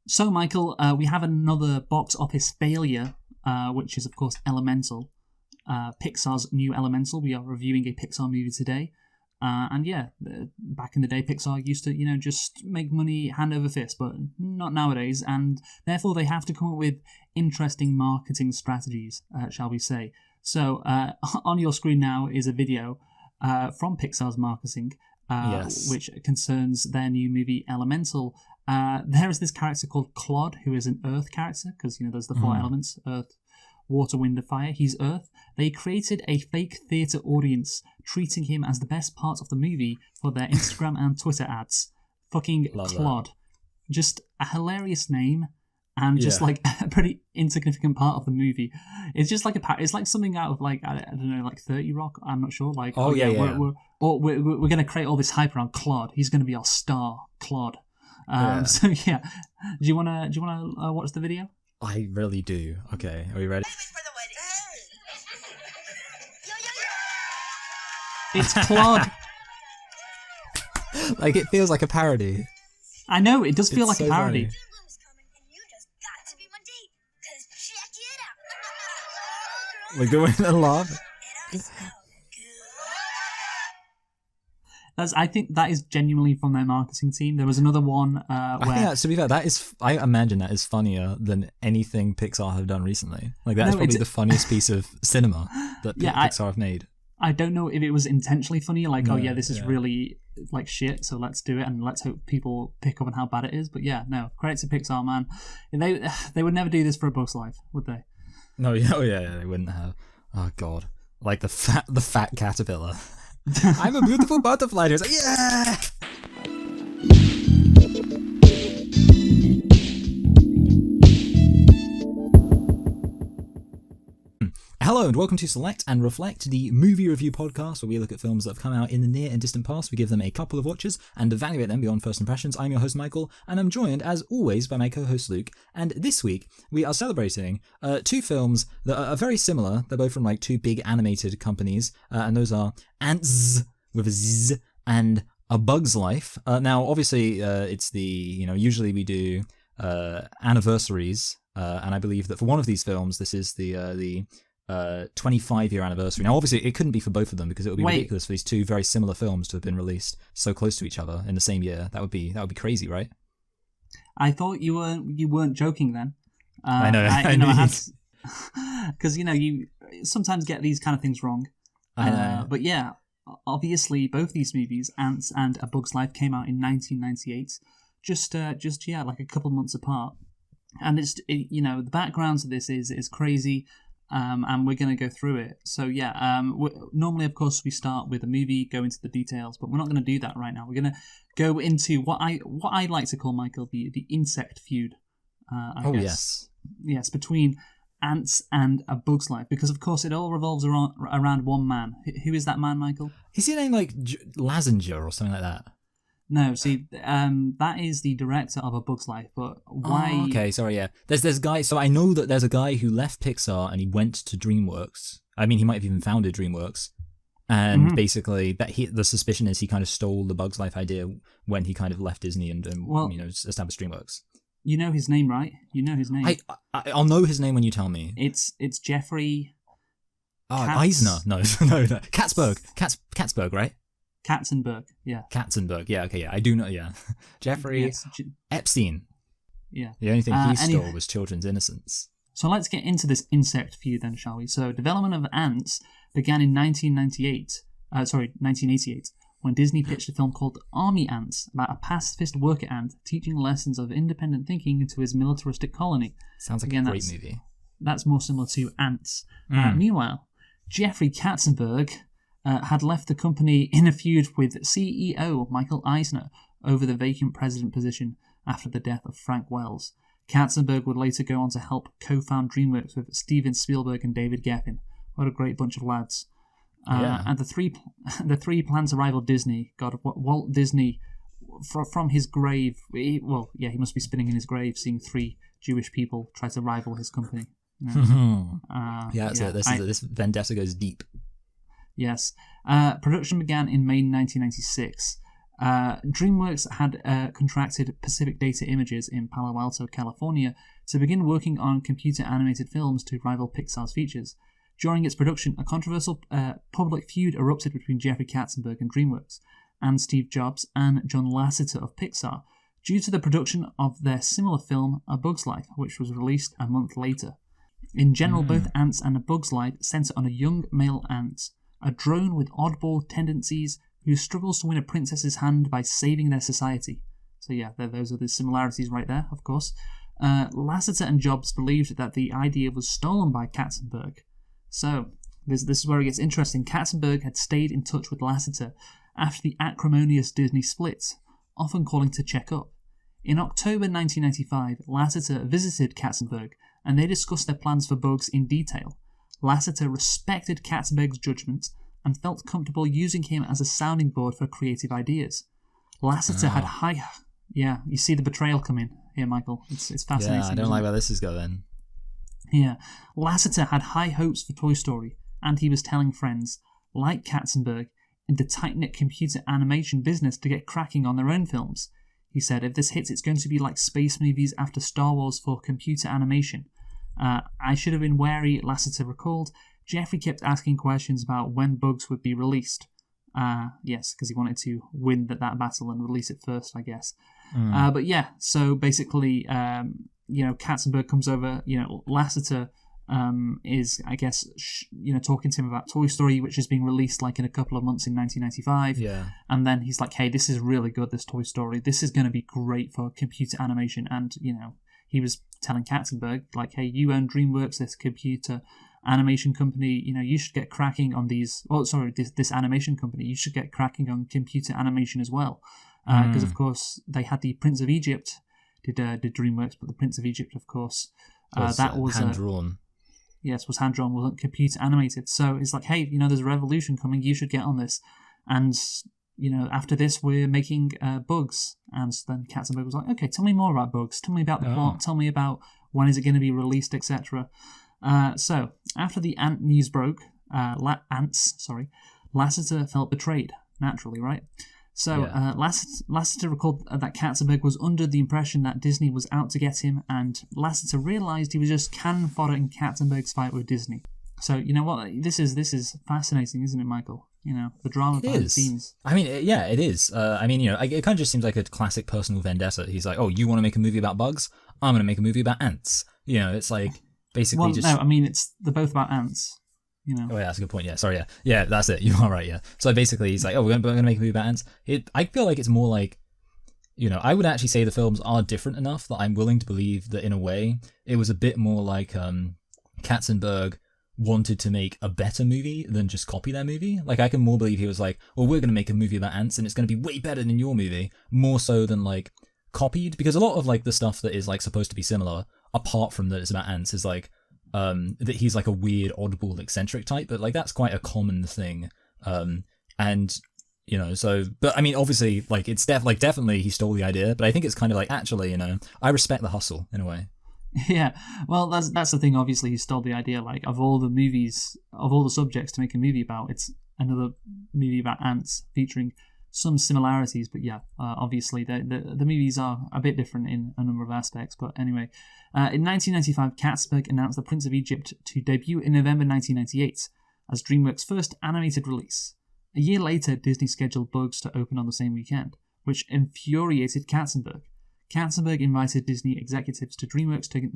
So, Michael, we have another box office failure, which is, of course, Elemental. Pixar's new Elemental. We are reviewing a Pixar movie today. Back in the day, Pixar used to, just make money hand over fist, but not nowadays. And therefore, they have to come up with interesting marketing strategies, shall we say. So, on your screen now is a video from Pixar's marketing, Yes. which concerns their new movie Elemental. There is this character called Claude, who is an Earth character, because there's the four elements: Earth, Water, Wind, and Fire. He's Earth. They created a fake theatre audience, treating him as the best part of the movie for their Instagram and Twitter ads. Fucking Love Claude. Just a hilarious name, and just Yeah. like a pretty insignificant part of the movie. It's just like it's like something out of like I don't know, like 30 Rock. I'm not sure. Like we're gonna create all this hype around Claude. He's gonna be our star, Claude. So yeah, do you wanna watch the video? I really do. Okay, are we ready? It's Claude. Like, it feels like a parody. I know, it does feel It's like a so parody. funny. We're going to laugh. I think that is genuinely from their marketing team. There was another one where... I think that, to be fair, I imagine that is funnier than anything Pixar have done recently. Like, that is probably the funniest piece of cinema that Pixar have made. I don't know if it was intentionally funny, like, this is yeah. really, like, shit, so let's do it, and let's hope people pick up on how bad it is. But yeah, no, credit to Pixar, man. They would never do this for A Bug's Life, would they? No, yeah, they wouldn't have. Oh, God. Like, the fat caterpillar. I'm a beautiful butterfly. It's like, yeah! Hello and welcome to Select and Reflect, the movie review podcast where we look at films that have come out in the near and distant past. We give them a couple of watches and evaluate them beyond first impressions. I'm your host Michael, and I'm joined as always by my co-host Luke. And this week we are celebrating two films that are very similar. They're both from like two big animated companies, and those are Antz with a Z and A Bug's Life. Now, obviously, it's the usually we do anniversaries, and I believe that for one of these films, this is the 25-year anniversary. Now, obviously, it couldn't be for both of them because it would be ridiculous for these two very similar films to have been released so close to each other in the same year. That would be crazy, right? I thought you weren't joking then. I know. Because you sometimes get these kind of things wrong. I know. But yeah, obviously, both these movies, Antz and A Bug's Life, came out in 1998, just like a couple months apart. And the background to this is crazy. And we're going to go through it. So yeah, normally, of course, we start with a movie, go into the details, but we're not going to do that right now. We're going to go into what I like to call, Michael, the insect feud. I guess. Yes, between Antz and A Bug's Life, because of course it all revolves around one man. Who is that man, Michael? Is his name like Lazenger or something like that? No, see, that is the director of A Bug's Life, but why... Oh, okay, sorry, yeah. There's a guy, so I know that there's a guy who left Pixar and he went to DreamWorks. I mean, he might have even founded DreamWorks. And basically, the suspicion is he kind of stole the Bug's Life idea when he kind of left Disney and established DreamWorks. You know his name, right? You know his name. I'll know his name when you tell me. It's Jeffrey... Eisner. No. Katzberg, right? Katzenberg, yeah. Katzenberg, yeah, okay, yeah. I do know, yeah. Jeffrey Epstein. Yeah. The only thing he stole was children's innocence. So let's get into this insect feud then, shall we? So development of Antz began in 1988, when Disney pitched a film called Army Ants about a pacifist worker ant teaching lessons of independent thinking to his militaristic colony. Sounds like a great movie. That's more similar to Antz. Meanwhile, Jeffrey Katzenberg... had left the company in a feud with CEO Michael Eisner over the vacant president position after the death of Frank Wells. Katzenberg would later go on to help co-found DreamWorks with Steven Spielberg and David Geffen. What a great bunch of lads. And the three plan to rival Disney. God, Walt Disney, from his grave, he must be spinning in his grave seeing three Jewish people try to rival his company. This vendetta goes deep. Yes. Production began in May 1996. DreamWorks had contracted Pacific Data Images in Palo Alto, California, to begin working on computer-animated films to rival Pixar's features. During its production, a controversial public feud erupted between Jeffrey Katzenberg and DreamWorks, and Steve Jobs and John Lasseter of Pixar, due to the production of their similar film, A Bug's Life, which was released a month later. In general, both Antz and A Bug's Life center on a young male ant, a drone with oddball tendencies who struggles to win a princess's hand by saving their society. So yeah, those are the similarities right there, of course. Lasseter and Jobs believed that the idea was stolen by Katzenberg. So, this is where it gets interesting. Katzenberg had stayed in touch with Lasseter after the acrimonious Disney split, often calling to check up. In October 1995, Lasseter visited Katzenberg, and they discussed their plans for Bugs in detail. Lasseter respected Katzenberg's judgment and felt comfortable using him as a sounding board for creative ideas. Lasseter had high... Yeah, you see the betrayal coming here, Michael. It's fascinating. Yeah, I don't like where this is going. Yeah, Lasseter had high hopes for Toy Story, and he was telling friends, like Katzenberg, in the tight-knit computer animation business to get cracking on their own films. He said, if this hits, it's going to be like space movies after Star Wars for computer animation. I should have been wary, Lasseter recalled. Jeffrey kept asking questions about when Bugs would be released. Yes, because he wanted to win that battle and release it first, I guess. But yeah, so basically, Katzenberg comes over, Lasseter is, I guess, talking to him about Toy Story, which is being released like in a couple of months in 1995. Yeah. And then he's like, hey, this is really good, this Toy Story. This is going to be great for computer animation. And, he was telling Katzenberg, like, hey, you own DreamWorks, this computer animation company, you should get cracking on these... Oh, sorry, this animation company, you should get cracking on computer animation as well. Because, of course, they had the Prince of Egypt, did DreamWorks, but the Prince of Egypt, of course, that was... hand-drawn. Yes, was hand-drawn, wasn't computer animated. So it's like, hey, there's a revolution coming, you should get on this. And, after this, we're making Bugs. And then Katzenberg was like, okay, tell me more about Bugs. Tell me about the plot. Tell me about when is it going to be released, etc. So, after the Ant news broke, Lasseter felt betrayed, naturally, right? So, Lasseter recalled that Katzenberg was under the impression that Disney was out to get him, and Lasseter realised he was just cannon fodder in Katzenberg's fight with Disney. So, you know what? This is fascinating, isn't it, Michael? The drama behind the scenes. I mean, yeah, it is. It kind of just seems like a classic personal vendetta. He's like, oh, you want to make a movie about bugs? I'm going to make a movie about ants. It's like, basically they're both about ants. Oh yeah, that's a good point. Yeah, sorry. Yeah, that's it. You are right. Yeah. So basically, he's like, "Oh, we're going to make a movie about ants." I feel like it's more like, I would actually say the films are different enough that I'm willing to believe that in a way it was a bit more like Katzenberg wanted to make a better movie than just copy their movie. Like, I can more believe he was like, "Well, we're going to make a movie about ants, and it's going to be way better than your movie," more so than like copied, because a lot of like the stuff that is like supposed to be similar, apart from that it's about ants, is like. That he's like a weird, oddball, eccentric type, but like that's quite a common thing. But I mean, obviously, like it's definitely he stole the idea, but I think it's kind of like actually, I respect the hustle in a way. Yeah, well, that's the thing. Obviously, he stole the idea. Like of all the subjects to make a movie about, it's another movie about ants featuring some similarities, but yeah, obviously the movies are a bit different in a number of aspects. But anyway, in 1995, Katzenberg announced The Prince of Egypt to debut in November 1998 as DreamWorks' first animated release. A year later, Disney scheduled Bugs to open on the same weekend, which infuriated Katzenberg. Katzenberg invited Disney executives to DreamWorks to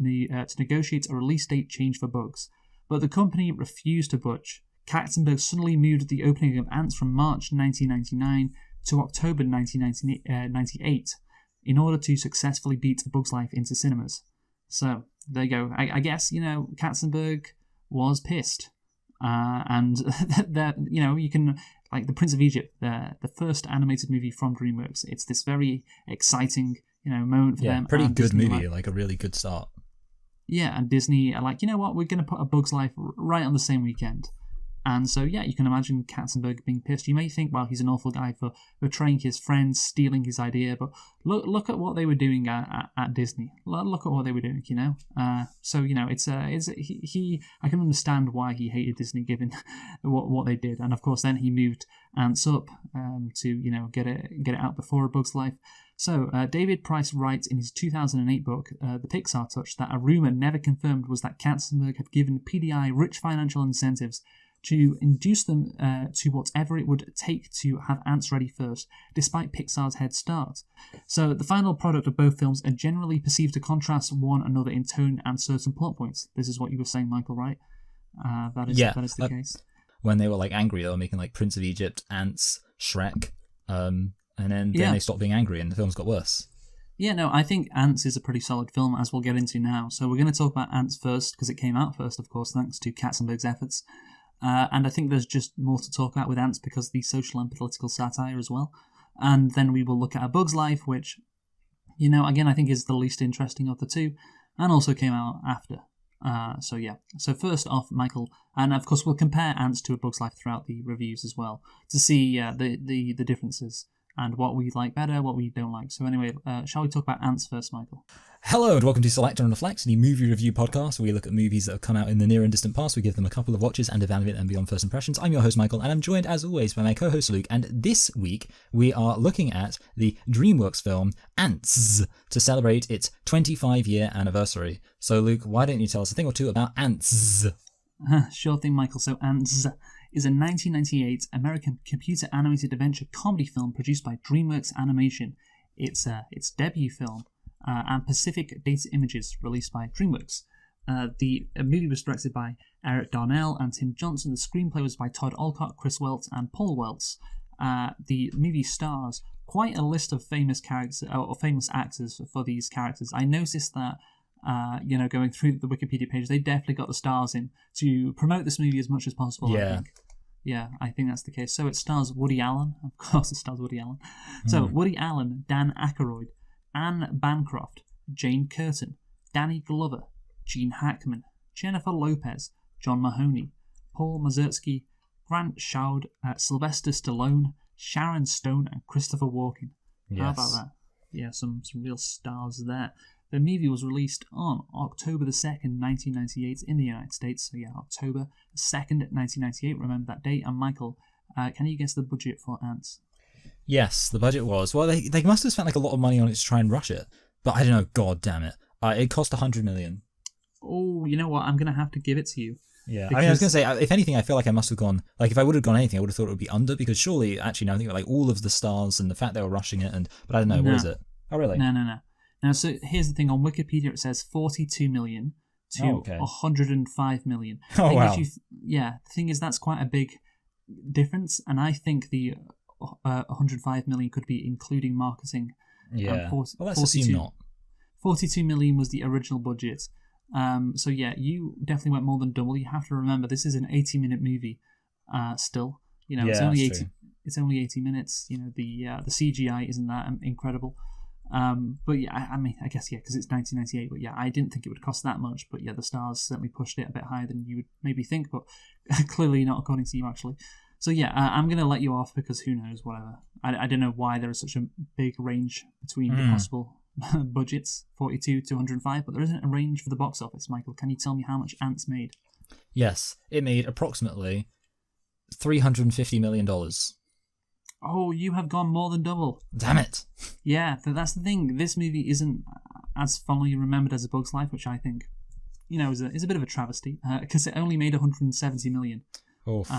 negotiate a release date change for Bugs, but the company refused to budge. Katzenberg suddenly moved the opening of Antz from March 1999 to October 1998 in order to successfully beat A Bug's Life into cinemas. So, there you go. I guess, Katzenberg was pissed. And, you can, like, The Prince of Egypt, the first animated movie from DreamWorks, it's this very exciting, moment for them. Pretty and good Disney, movie, like a really good start. Yeah, and Disney are like, you know what, we're going to put A Bug's Life right on the same weekend. And so, yeah, you can imagine Katzenberg being pissed. You may think, well, he's an awful guy for betraying his friends, stealing his idea, but look at what they were doing at Disney. Look at what they were doing, So, I can understand why he hated Disney given what they did. And of course, then he moved Antz up to, get it out before A Bug's Life. So, David Price writes in his 2008 book, The Pixar Touch, that a rumor never confirmed was that Katzenberg had given PDI rich financial incentives to induce them to whatever it would take to have Antz ready first, despite Pixar's head start. So the final product of both films are generally perceived to contrast one another in tone and certain plot points. This is what you were saying, Michael, right? That is the case. When they were angry, they were making Prince of Egypt, Antz, Shrek, and then they stopped being angry and the films got worse. Yeah, no, I think Antz is a pretty solid film, as we'll get into now. So we're going to talk about Antz first, because it came out first, of course, thanks to Katzenberg's efforts. And I think there's just more to talk about with Antz because of the social and political satire as well. And then we will look at A Bug's Life, which, again, I think is the least interesting of the two, and also came out after. So first off, Michael, and of course we'll compare Antz to A Bug's Life throughout the reviews as well to see the differences and what we like better, what we don't like. So anyway, shall we talk about Antz first, Michael? Hello and welcome to Select and Reflect, the movie review podcast where we look at movies that have come out in the near and distant past. We give them a couple of watches and evaluate them beyond first impressions. I'm your host, Michael, and I'm joined as always by my co-host, Luke. And this week we are looking at the DreamWorks film Antz to celebrate its 25-year anniversary. So Luke, why don't you tell us a thing or two about Antz? Sure thing, Michael. So Antz is a 1998 American computer animated adventure comedy film produced by DreamWorks Animation. It's its debut film. And Pacific Data Images, released by DreamWorks. The movie was directed by Eric Darnell and Tim Johnson. The screenplay was by Todd Alcott, Chris Welts, and Paul Welts. The movie stars quite a list of famous characters or famous actors for these characters. I noticed that, going through the Wikipedia page, they definitely got the stars in to promote this movie as much as possible. Yeah. I think. Yeah, I think that's the case. So it stars Woody Allen. Of course, it stars Woody Allen. So Woody Allen, Dan Aykroyd, Anne Bancroft, Jane Curtin, Danny Glover, Gene Hackman, Jennifer Lopez, John Mahoney, Paul Mazursky, Grant Schaud, Sylvester Stallone, Sharon Stone, and Christopher Walken. Yes. How about that? Yeah, some real stars there. The movie was released on October the 2nd, 1998 in the United States. So yeah, October 2nd, 1998. Remember that date. And Michael, can you guess the budget for Antz? Yes, the budget was. Well, they must have spent a lot of money on it to try and rush it. But I don't know, god damn it. It cost $100 million. Oh, you know what? I'm going to have to give it to you. Yeah, I was going to say, if anything, I feel like I must have gone, if I would have gone anything, I would have thought it would be under, because surely, actually, now I think about all of the stars and the fact they were rushing it, but I don't know, what is it? Oh, really? No. Now, so here's the thing, on Wikipedia it says 42 million to 105 million. Oh, wow. The thing is, that's quite a big difference, and I think the 105 million could be including marketing. Yeah. Well, let's assume not. 42 million was the original budget. So yeah, you definitely went more than double. You have to remember this is an 80-minute movie. Still, it's only 80. True. It's only 80 minutes. The CGI isn't that incredible. But yeah, I guess because it's 1998. But yeah, I didn't think it would cost that much. But yeah, the stars certainly pushed it a bit higher than you would maybe think. But clearly not according to you actually. So yeah, I'm going to let you off because who knows, whatever. I don't know why there is such a big range between the possible budgets, 42 to 105, but there isn't a range for the box office. Michael, can you tell me how much Antz made? Yes, it made approximately $350 million. Oh, you have gone more than double. Damn it. Yeah, that's the thing. This movie isn't as fondly remembered as A Bug's Life, which I think, is a bit of a travesty, because it only made 170 million. Oof.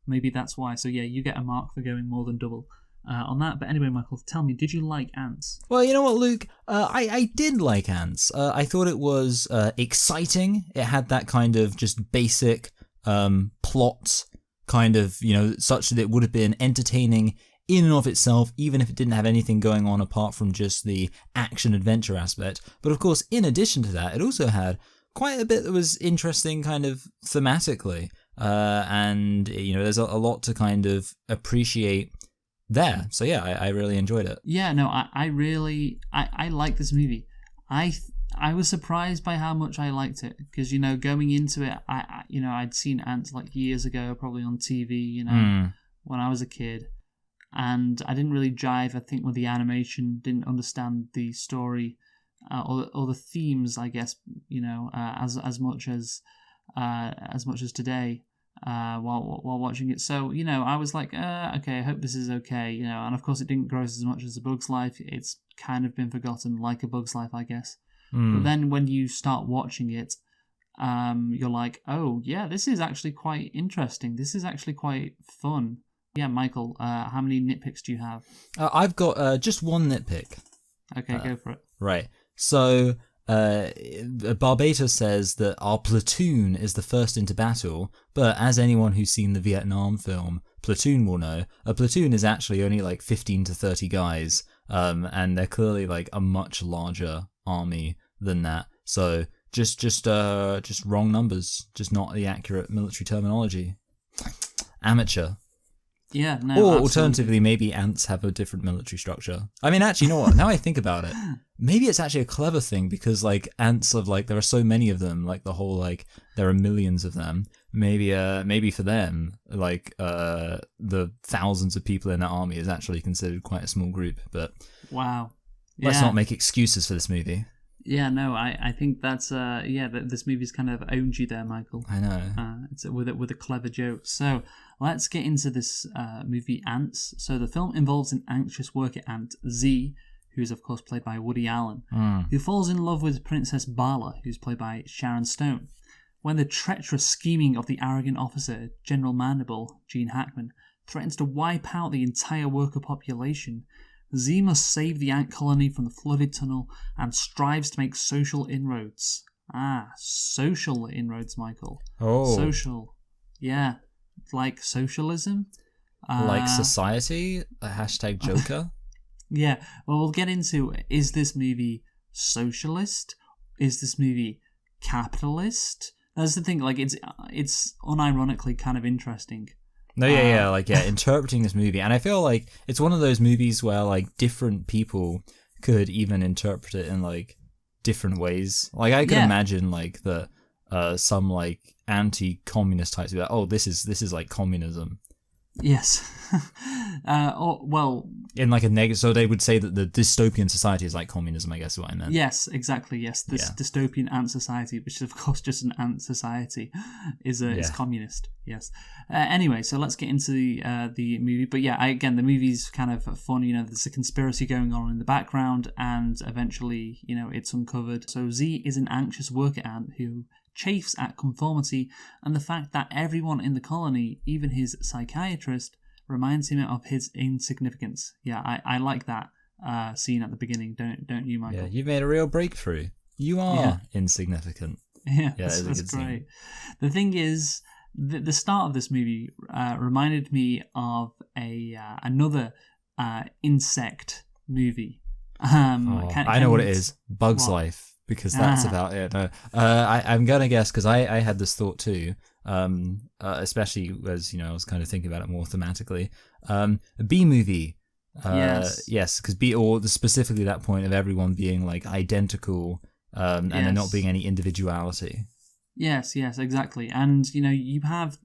Maybe that's why. So yeah, you get a mark for going more than double on that. But anyway, Michael, tell me, did you like Antz? Well, you know what, Luke? I did like Antz. I thought it was exciting. It had that kind of just basic plot, kind of, such that it would have been entertaining in and of itself, even if it didn't have anything going on apart from just the action-adventure aspect. But of course, in addition to that, it also had quite a bit that was interesting kind of thematically. And there's a lot to kind of appreciate there. So yeah, I really enjoyed it. Yeah, no, I really like this movie. I was surprised by how much I liked it because going into it, I'd seen Antz like years ago, probably on TV, when I was a kid, and I didn't really jive. I think with the animation, didn't understand the story or the themes, I guess, as much as today. While watching it, so I was like, okay, I hope this is okay, and of course it didn't gross as much as A Bug's Life. It's kind of been forgotten, like A Bug's Life, I guess. But then when you start watching it, you're like, oh yeah, this is actually quite interesting. This is actually quite fun. Yeah, Michael, how many nitpicks do you have? I've got just one nitpick. Okay, go for it. Right. So, Barbatos says that our platoon is the first into battle, but as anyone who's seen the Vietnam film Platoon will know, a platoon is actually only like 15 to 30 guys, and they're clearly like a much larger army than that. So just wrong numbers, just not the accurate military terminology. Amateur. Yeah, no. Or absolutely. alternatively, maybe ants have a different military structure. I mean, actually, you know what? Now I think about it, maybe it's actually a clever thing because, like, ants of like there are so many of them, like the whole like there are millions of them. Maybe for them, like the thousands of people in that army is actually considered quite a small group. But wow, let's not make excuses for this movie. Yeah, no, I think that's this movie's kind of owned you there, Michael. I know. It's with a clever joke. So let's get into this movie, Antz. So the film involves an anxious worker ant, Z, who's of course played by Woody Allen, who falls in love with Princess Bala, who's played by Sharon Stone. When the treacherous scheming of the arrogant officer, General Mandible, Gene Hackman, threatens to wipe out the entire worker population, Z must save the ant colony from the flooded tunnel and strives to make social inroads. Social inroads, Michael. Oh. Social. Yeah. Like socialism? Like society? A hashtag Joker? Yeah. Well, we'll get into, is this movie socialist? Is this movie capitalist? That's the thing, like, it's unironically kind of interesting. No, interpreting this movie. And I feel like it's one of those movies where, like, different people could even interpret it in, like, different ways. Like, I can imagine, like, some, like, anti-communist types be like, oh, this is like, communism. Yes. In, like, a negative... So they would say that the dystopian society is like communism, I guess is what I meant. Yes, exactly, yes. This dystopian ant society, which is, of course, just an ant society, is communist, yes. Anyway, so let's get into the movie. But yeah, again, the movie's kind of fun. There's a conspiracy going on in the background, and eventually, it's uncovered. So Z is an anxious worker ant who chafes at conformity and the fact that everyone in the colony, even his psychiatrist, reminds him of his insignificance. Yeah, I like that scene at the beginning, don't you, Michael? Yeah, you've made a real breakthrough. You are insignificant. Yeah, that's great. Scene. The thing is, the start of this movie reminded me of another insect movie. I know what it is. Bug's Life. Because that's about it. No, I'm going to guess, because I had this thought too, especially as, I was kind of thinking about it more thematically. A B-movie. Yes, because specifically that point of everyone being like identical and there not being any individuality. Yes, exactly. And, you have,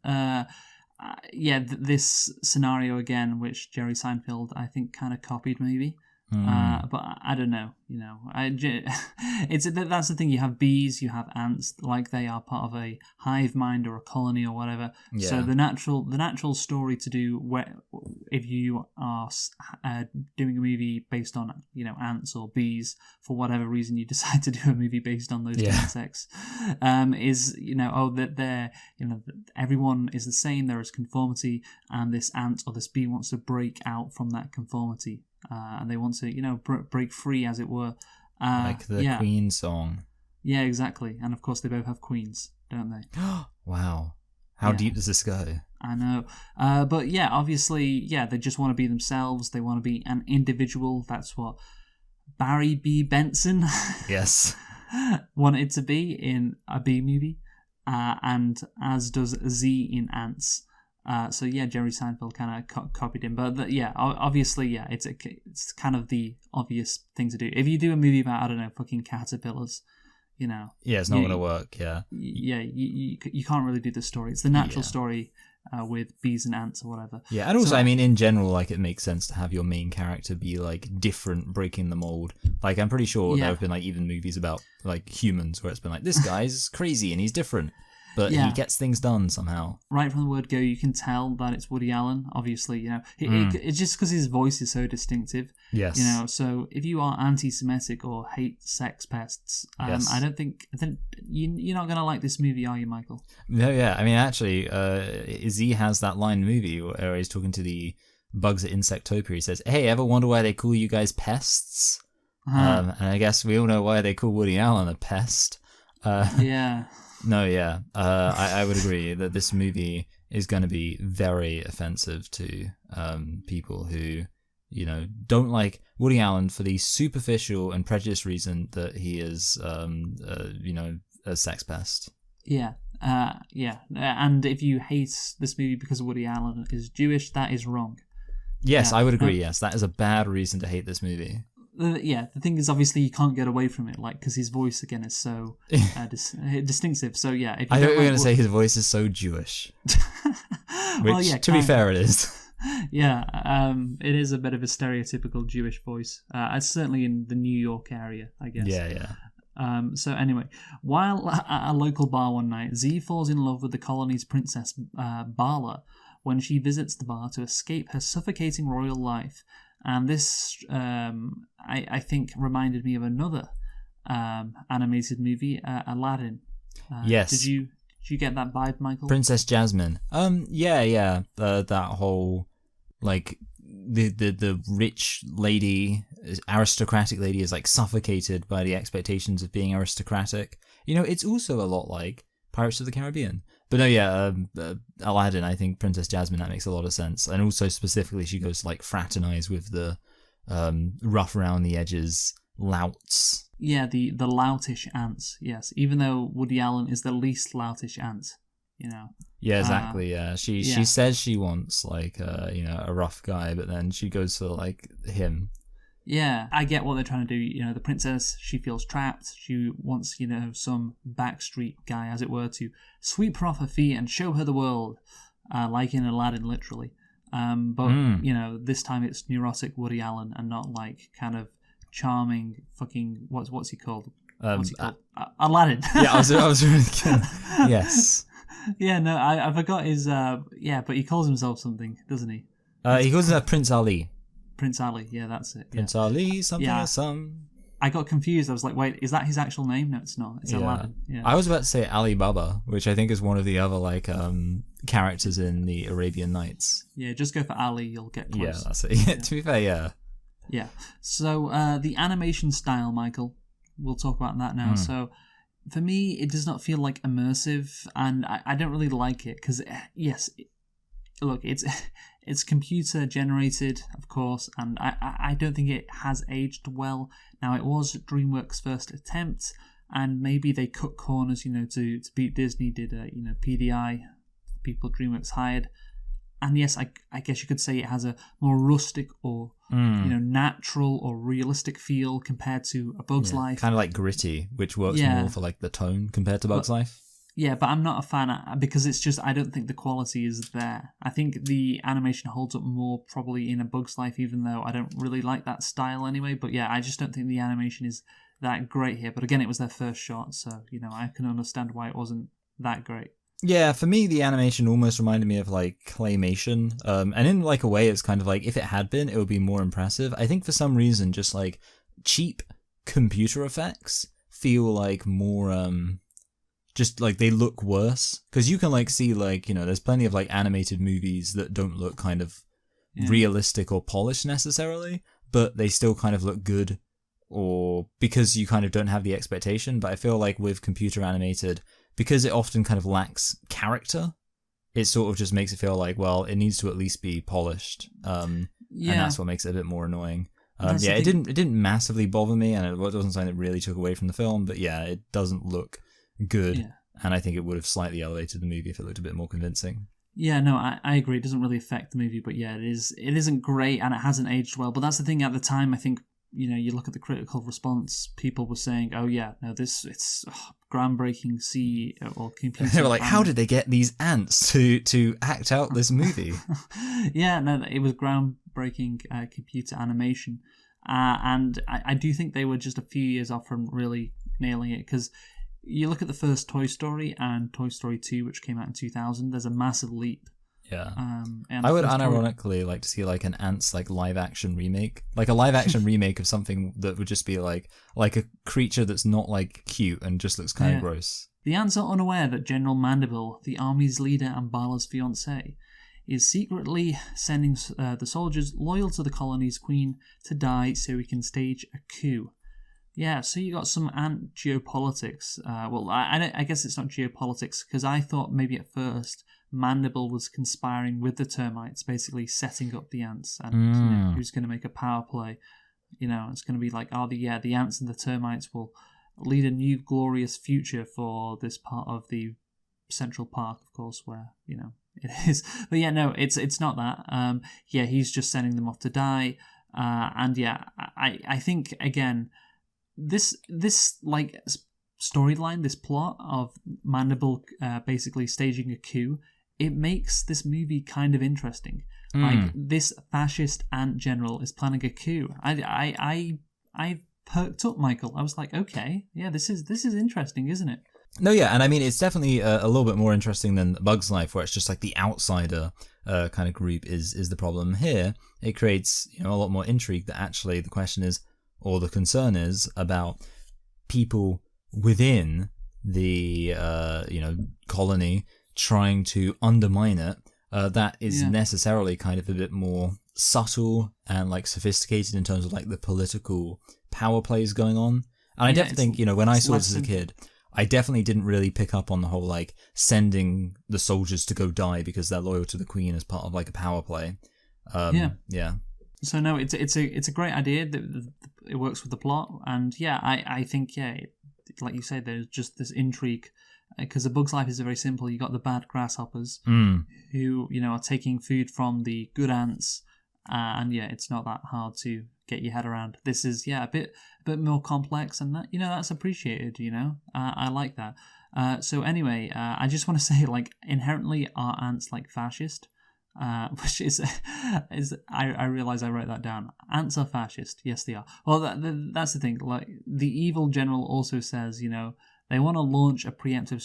this scenario again, which Jerry Seinfeld, I think, kind of copied maybe. But I don't know, that's the thing. You have bees, you have ants, like they are part of a hive mind or a colony or whatever. Yeah. So the natural story to do if you are doing a movie based on ants or bees, for whatever reason you decide to do a movie based on those insects, is that they're everyone is the same. There is conformity, and this ant or this bee wants to break out from that conformity. And they want to, break free, as it were. Like the Queen song. Yeah, exactly. And of course, they both have queens, don't they? Wow. How deep does this go? I know. But yeah, obviously, they just want to be themselves. They want to be an individual. That's what Barry B. Benson wanted to be in a B movie. And as does Z in Antz. So Jerry Seinfeld kind of copied him, but obviously, it's kind of the obvious thing to do. If you do a movie about, I don't know, fucking caterpillars, Yeah, it's not going to work. Yeah. You can't really do the story. It's the natural story with bees and ants or whatever. Yeah, and also, I mean, in general, like, it makes sense to have your main character be, like, different, breaking the mold. Like, I'm pretty sure there have been, like, even movies about, like, humans where it's been like, this guy's crazy and he's different, but he gets things done somehow. Right from the word go, you can tell that it's Woody Allen, obviously, it's just because his voice is so distinctive. Yes. So if you are anti-Semitic or hate sex pests, I don't think you're not going to like this movie, are you, Michael? No, yeah. I mean, actually, Z has that line in the movie where he's talking to the bugs at Insectopia. He says, hey, ever wonder why they call you guys pests? And I guess we all know why they call Woody Allen a pest. Yeah. No, yeah. I would agree that this movie is going to be very offensive to people who, don't like Woody Allen for the superficial and prejudiced reason that he is, a sex pest. Yeah. And if you hate this movie because Woody Allen is Jewish, that is wrong. Yes, I would agree. Yes, that is a bad reason to hate this movie. The thing is, obviously, you can't get away from it, like, because his voice again is so distinctive. So yeah, if you I thought you were going to say his voice is so Jewish, which, to be fair, it is. Yeah, it is a bit of a stereotypical Jewish voice. Certainly in the New York area, I guess. Yeah. So anyway, while at a local bar one night, Z falls in love with the colony's princess Bala when she visits the bar to escape her suffocating royal life. And this, I think, reminded me of another animated movie, Aladdin. Yes. Did you get that vibe, Michael? Princess Jasmine. Yeah. That whole, like, the rich lady, aristocratic lady is, like, suffocated by the expectations of being aristocratic. It's also a lot like Pirates of the Caribbean. But no, yeah, Aladdin, I think Princess Jasmine, that makes a lot of sense. And also specifically, she goes to, like, fraternize with the rough around the edges louts. Yeah, the loutish ants, yes. Even though Woody Allen is the least loutish ant, Yeah, exactly, yeah. She says she wants, like, a rough guy, but then she goes for, like, him. Yeah, I get what they're trying to do. The princess, she feels trapped. She wants, some backstreet guy, as it were, to sweep her off her feet and show her the world, like in Aladdin, literally. But this time it's neurotic Woody Allen and not, like, kind of charming fucking, what's he called? Aladdin. Yeah, I was really kidding. Yes. Yeah, no, I forgot his, but he calls himself something, doesn't he? He calls himself Prince Ali. Prince Ali, yeah, that's it. Prince Ali, something or some. I got confused. I was like, wait, is that his actual name? No, it's not. It's Aladdin. Yeah. I was about to say Ali Baba, which I think is one of the other, like, characters in the Arabian Nights. Yeah, just go for Ali, you'll get close. Yeah, that's it. Yeah. To be fair, yeah. Yeah. So, the animation style, Michael, we'll talk about that now. So, for me, it does not feel, like, immersive, and I don't really like it, because, yes, look, it's computer generated, of course, and I don't think it has aged well. Now, it was DreamWorks' first attempt, and maybe they cut corners, to beat Disney, did PDI, people DreamWorks hired. And yes, I guess you could say it has a more rustic or natural or realistic feel compared to A Bug's Life. Kind of like gritty, which works more for, like, the tone compared to Bug's Life. Yeah, but I'm not a fan because it's just I don't think the quality is there. I think the animation holds up more probably in A Bug's Life, even though I don't really like that style anyway. But yeah, I just don't think the animation is that great here. But again, it was their first shot, so I can understand why it wasn't that great. Yeah, for me, the animation almost reminded me of, like, claymation. And in, like, a way, it's kind of like, if it had been, it would be more impressive. I think for some reason, just, like, cheap computer effects feel like more, just, like, they look worse. Because you can, like, see, like, there's plenty of, like, animated movies that don't look kind of realistic or polished necessarily, but they still kind of look good, or because you kind of don't have the expectation. But I feel like with computer animated, because it often kind of lacks character, it sort of just makes it feel like, well, it needs to at least be polished. And that's what makes it a bit more annoying. It didn't massively bother me, and it wasn't something that really took away from the film, but yeah, it doesn't look good, and I think it would have slightly elevated the movie if it looked a bit more convincing. Yeah, no, I agree. It doesn't really affect the movie, but yeah, it isn't great, and it hasn't aged well. But that's the thing. At the time, I think you look at the critical response, people were saying, "Oh yeah, no, it's groundbreaking C or computer." They were like, "How did they get these ants to act out this movie?" Yeah, no, it was groundbreaking computer animation, and I do think they were just a few years off from really nailing it, because you look at the first Toy Story and Toy Story 2, which came out in 2000. There's a massive leap. Yeah, and I would unironically like to see like an Antz like live action remake, like a live action remake of something that would just be like a creature that's not like cute and just looks kind of gross. The Ants are unaware that General Mandible, the army's leader and Bala's fiancé, is secretly sending the soldiers loyal to the colony's queen to die so he can stage a coup. Yeah, so you got some ant geopolitics. Well, I guess it's not geopolitics, because I thought maybe at first Mandible was conspiring with the termites, basically setting up the ants, and who's going to make a power play. It's going to be like, the ants and the termites will lead a new glorious future for this part of the Central Park, of course, where it is. But yeah, no, it's not that. He's just sending them off to die, and yeah, I think again, this like storyline, this plot of Mandible basically staging a coup, it makes this movie kind of interesting. Like, this fascist ant general is planning a coup. I perked up, Michael. I was like, okay, yeah, this is interesting, isn't it? No, yeah, and I mean, it's definitely a little bit more interesting than Bug's Life, where it's just like the outsider kind of group is the problem. Here, it creates a lot more intrigue. That actually the question is, or the concern is, about people within the colony trying to undermine it. That is necessarily kind of a bit more subtle and like sophisticated in terms of like the political power plays going on. And I definitely think, when I saw this as a kid, I definitely didn't really pick up on the whole like sending the soldiers to go die because they're loyal to the queen as part of like a power play. Yeah. So no, it's a great idea. It works with the plot, and I think like you said, there's just this intrigue. Because A Bug's Life is very simple. You got the bad grasshoppers who are taking food from the good ants, and it's not that hard to get your head around. This is a bit more complex, and that that's appreciated. I like that. So anyway, I just want to say, like, inherently are ants like fascist? Which is I realize I wrote that down. Ants are fascist. Yes, they are. Well, that's the thing. Like, the evil general also says, they want to launch a preemptive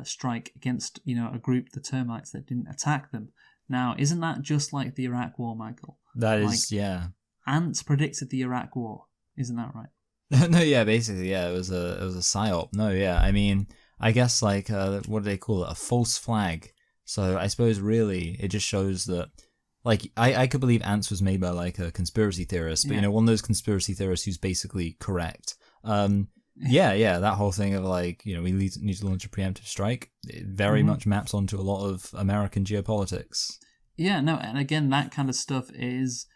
strike against, a group, the termites, that didn't attack them. Now, isn't that just like the Iraq War, Michael? That is, yeah. Ants predicted the Iraq War. Isn't that right? No, yeah, basically, yeah. It was a psyop. No, yeah. I mean, I guess like what do they call it? A false flag. So I suppose really it just shows that, like, I could believe Antz was made by like a conspiracy theorist, but one of those conspiracy theorists who's basically correct. That whole thing of like, we need to launch a preemptive strike, it very much maps onto a lot of American geopolitics. Yeah, no, and again, that kind of stuff is,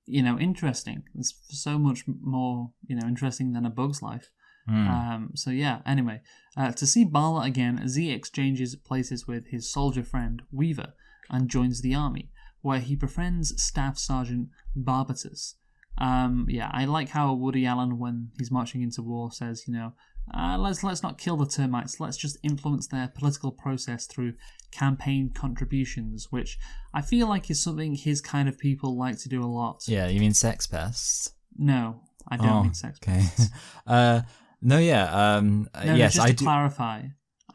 interesting. It's so much more, interesting than A Bug's Life. Anyway, to see Bala again, Z exchanges places with his soldier friend, Weaver, and joins the army, where he befriends Staff Sergeant Barbatus. I like how Woody Allen, when he's marching into war, says, let's not kill the termites, let's just influence their political process through campaign contributions, which I feel like is something his kind of people like to do a lot. Yeah, you mean sex pests? No, I don't mean sex pests. No, yeah. Yes, just to clarify,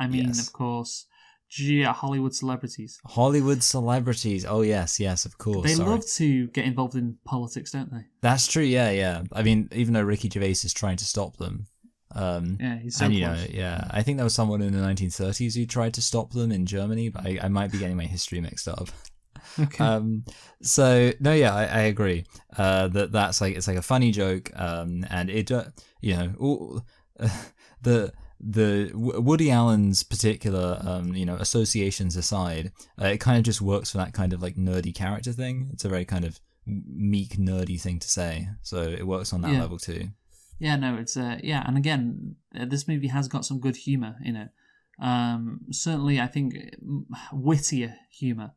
I mean, of course, Hollywood celebrities. Hollywood celebrities. Oh, yes, of course. They love to get involved in politics, don't they? That's true, yeah. I mean, even though Ricky Gervais is trying to stop them. He's so close. I think there was someone in the 1930s who tried to stop them in Germany, but I might be getting my history mixed up. Okay. I agree. That's like, it's like a funny joke, and it, the Woody Allen's particular, associations aside, it kind of just works for that kind of like nerdy character thing. It's a very kind of meek, nerdy thing to say, so it works on that level too. Yeah, no, it's and again, this movie has got some good humor in it. Certainly, I think wittier humor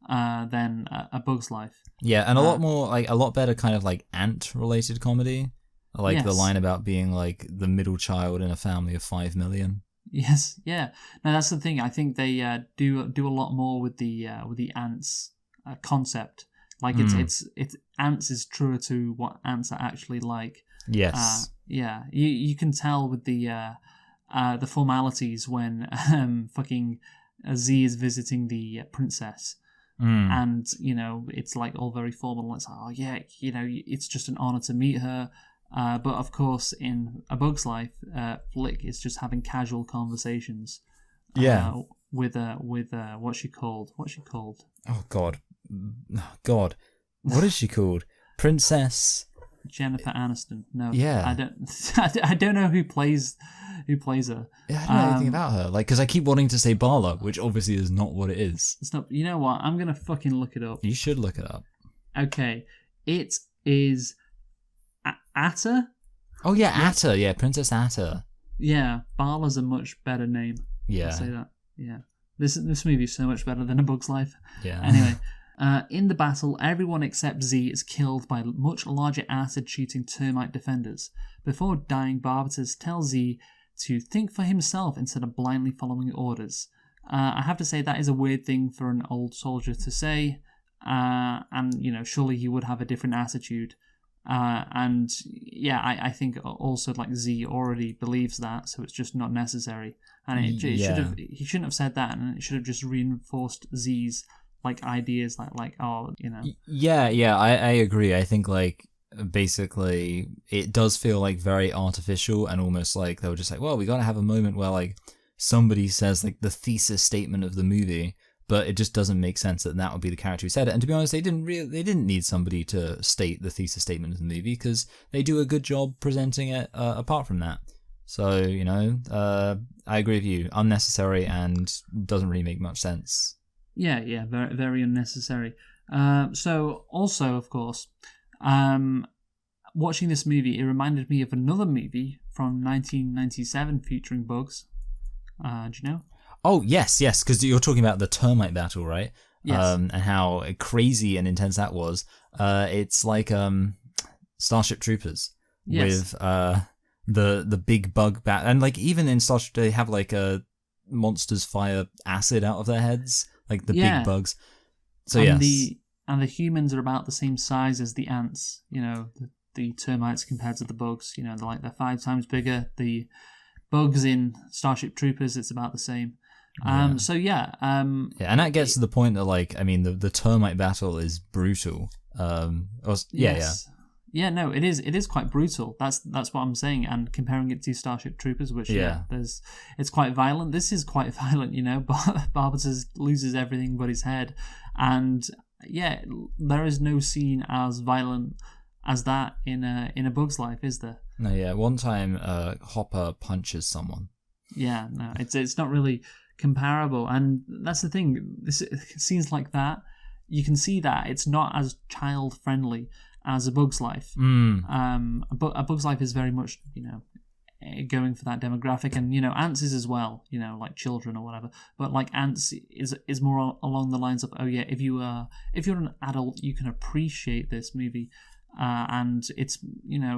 than A Bug's Life. Yeah, and a lot more, like a lot better kind of like ant-related comedy. Like the Yes. line about being like the middle child in a family of 5 million. Yes, yeah. No, that's the thing. I think they do a lot more with the ants concept. Like it's ants is truer to what ants are actually like. Yes. Yeah, you can tell with the formalities when fucking Z is visiting the princess. And it's like all very formal. It's like, oh yeah, it's just an honor to meet her. But of course, in A Bug's Life, Flick is just having casual conversations. Yeah. With what's she called? Oh God. God. What is she called? Princess. Jennifer Aniston. No, Yeah. I don't. I don't know who plays her. Yeah, I don't know anything about her. Like, because I keep wanting to say Bala, which obviously is not what it is. It's not. You know what? I'm gonna fucking look it up. You should look it up. Okay, it is Atta. Oh yeah, Atta. Yeah, Princess Atta. Yeah, Bala's a much better name. Yeah. I'll say that. Yeah. This movie is so much better than A Bug's Life. Yeah. Anyway, in the battle, everyone except Z is killed by much larger acid-shooting termite defenders. Before dying, Barbatus tells Z to think for himself instead of blindly following orders. I have to say that is a weird thing for an old soldier to say, and surely he would have a different attitude. And yeah, I think also like Z already believes that, so it's just not necessary. And he shouldn't have said that, and it should have just reinforced Z's like ideas, Yeah, I agree. I think like basically it does feel like very artificial and almost like they were just like, well, we got to have a moment where like somebody says like the thesis statement of the movie. But it just doesn't make sense that would be the character who said it. And to be honest, they didn't need somebody to state the thesis statement of the movie because they do a good job presenting it. Apart from that, so I agree with you. Unnecessary and doesn't really make much sense. Yeah, very very unnecessary. So also, of course, watching this movie, it reminded me of another movie from 1997 featuring bugs. Do you know? Oh, yes, because you're talking about the termite battle, right? Yes. And how crazy and intense that was. It's like Starship Troopers with the big bug bat. And like even in Starship, they have like monsters fire acid out of their heads, like the big bugs. So and yes. The humans are about the same size as the ants, the termites compared to the bugs. They're 5 times bigger. The bugs in Starship Troopers, it's about the same. And that gets to the point that like, I mean, the termite battle is brutal. Yeah, no, it is quite brutal. That's what I'm saying. And comparing it to Starship Troopers, which it's quite violent. This is quite violent, Barbatus loses everything but his head, and yeah, there is no scene as violent as that in A Bug's Life, is there? No, yeah. One time, Hopper punches someone. Yeah, no, it's not really comparable, and that's the thing. Scenes like that, you can see that it's not as child friendly as A Bug's Life. But A Bug's Life is very much going for that demographic, and Antz is as well, like children or whatever. But like Antz is more along the lines of, oh yeah, if you're an adult, you can appreciate this movie. And it's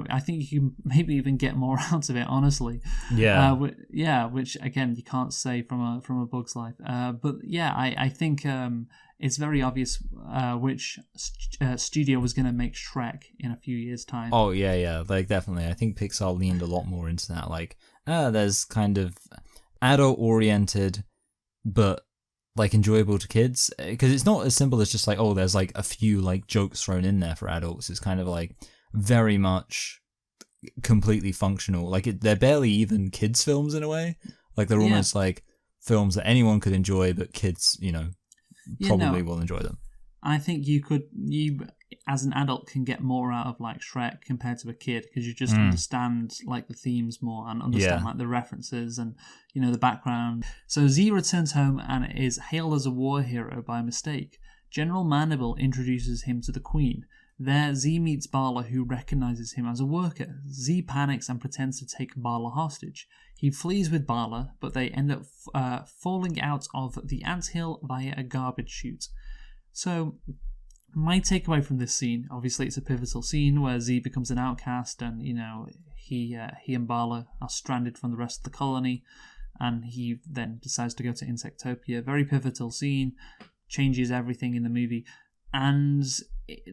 I think you can maybe even get more out of it, honestly. Which again you can't say from a Bug's Life. But yeah, I think it's very obvious which studio was going to make Shrek in a few years' time. Oh yeah, like definitely. I think Pixar leaned a lot more into that. Like, there's kind of adult oriented, but like enjoyable to kids, because it's not as simple as just like, oh, there's like a few like jokes thrown in there for adults. It's kind of like very much completely functional. Like they're barely even kids films in a way. Like they're almost like films that anyone could enjoy, but kids, probably will enjoy them. I think you as an adult can get more out of like Shrek compared to a kid, because you just understand like the themes more and understand like the references and the background. So Z returns home and is hailed as a war hero by mistake. General Mandible introduces him to the Queen. There, Z meets Bala, who recognizes him as a worker. Z panics and pretends to take Bala hostage. He flees with Bala, but they end up falling out of the anthill via a garbage chute. So my takeaway from this scene, obviously, it's a pivotal scene where Z becomes an outcast, and he and Bala are stranded from the rest of the colony, and he then decides to go to Insectopia. Very pivotal scene, changes everything in the movie, and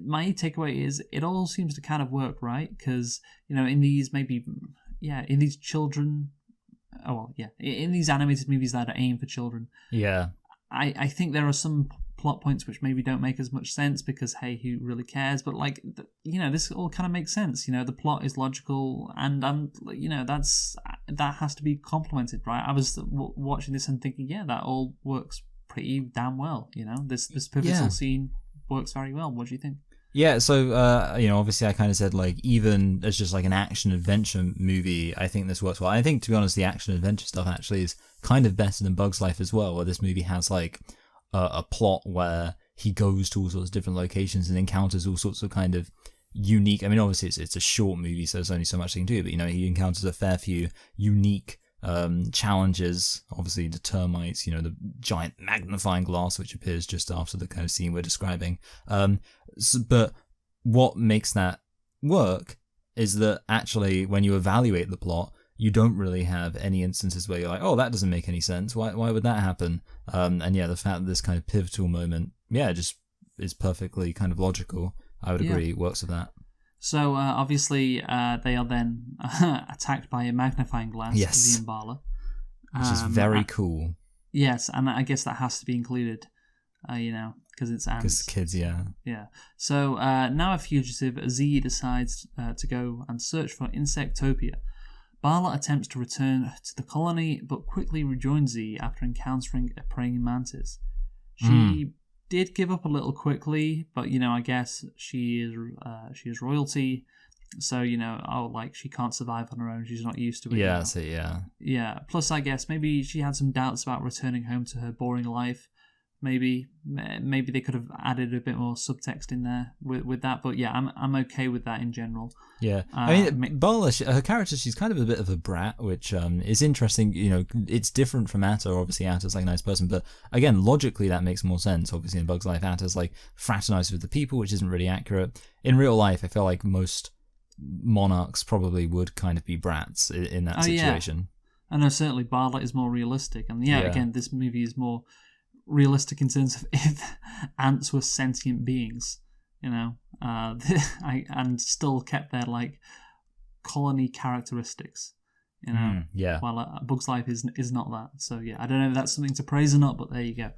my takeaway is it all seems to kind of work, right? Because in these in these children, in these animated movies that are aimed for children, I think there are some plot points which maybe don't make as much sense because, hey, who really cares? But this all kind of makes sense. The plot is logical, and that has to be complemented, right? I was watching this and thinking, yeah, that all works pretty damn well. This pivotal scene works very well. What do you think? Yeah, so obviously I kind of said even as just an action adventure movie, I think this works well. I think, to be honest, the action adventure stuff actually is kind of better than Bug's Life as well, where this movie has a plot where he goes to all sorts of different locations and encounters all sorts of kind of unique. I mean, obviously it's a short movie, so there's only so much he can do. But he encounters a fair few unique challenges. Obviously, the termites. The giant magnifying glass which appears just after the kind of scene we're describing. But what makes that work is that actually, when you evaluate the plot, you don't really have any instances where you're like, oh, that doesn't make any sense. Why would that happen? The fact that this kind of pivotal moment, just is perfectly kind of logical. I would agree, works with that. So obviously they are then attacked by a magnifying glass, Z and Bala. Which is very cool. Yes, and I guess that has to be included, because it's Antz. Because kids, yeah. Yeah. So now a fugitive, Z decides to go and search for Insectopia. Bala attempts to return to the colony, but quickly rejoins Z after encountering a praying mantis. She did give up a little quickly, but I guess she is royalty, so she can't survive on her own. She's not used to it. Yeah, that's it. Yeah. Yeah. Plus, I guess maybe she had some doubts about returning home to her boring life. Maybe they could have added a bit more subtext in there with that, but yeah, I'm okay with that in general. Yeah, I mean, Bala, her character, she's kind of a bit of a brat, which is interesting. It's different from Atta. Obviously, Atta's a nice person, but again, logically, that makes more sense. Obviously, in Bug's Life, Atta's fraternizes with the people, which isn't really accurate. In real life, I feel like most monarchs probably would kind of be brats in that situation. Yeah. I know certainly Bala is more realistic, and again, this movie is more realistic in terms of if ants were sentient beings, and still kept their colony characteristics, while Bug's Life is not that. So I don't know if that's something to praise or not, but there you go.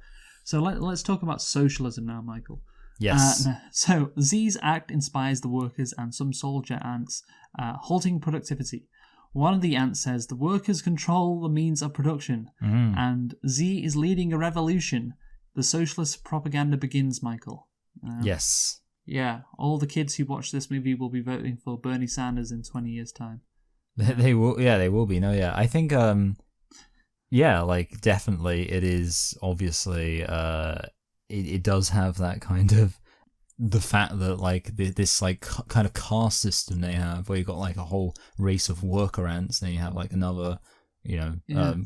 So let's talk about socialism now, Michael. Yes. So Z's act inspires the workers and some soldier ants, halting productivity. One of the ants says the workers control the means of production, and Z is leading a revolution. The socialist propaganda begins, Michael. Yes. Yeah, all the kids who watch this movie will be voting for Bernie Sanders in 20 years' time. They will. Yeah, they will be. No, yeah, I think. Definitely, it is obviously. It does have that kind of. The fact that this kind of caste system they have, where you've got a whole race of worker ants, and you have another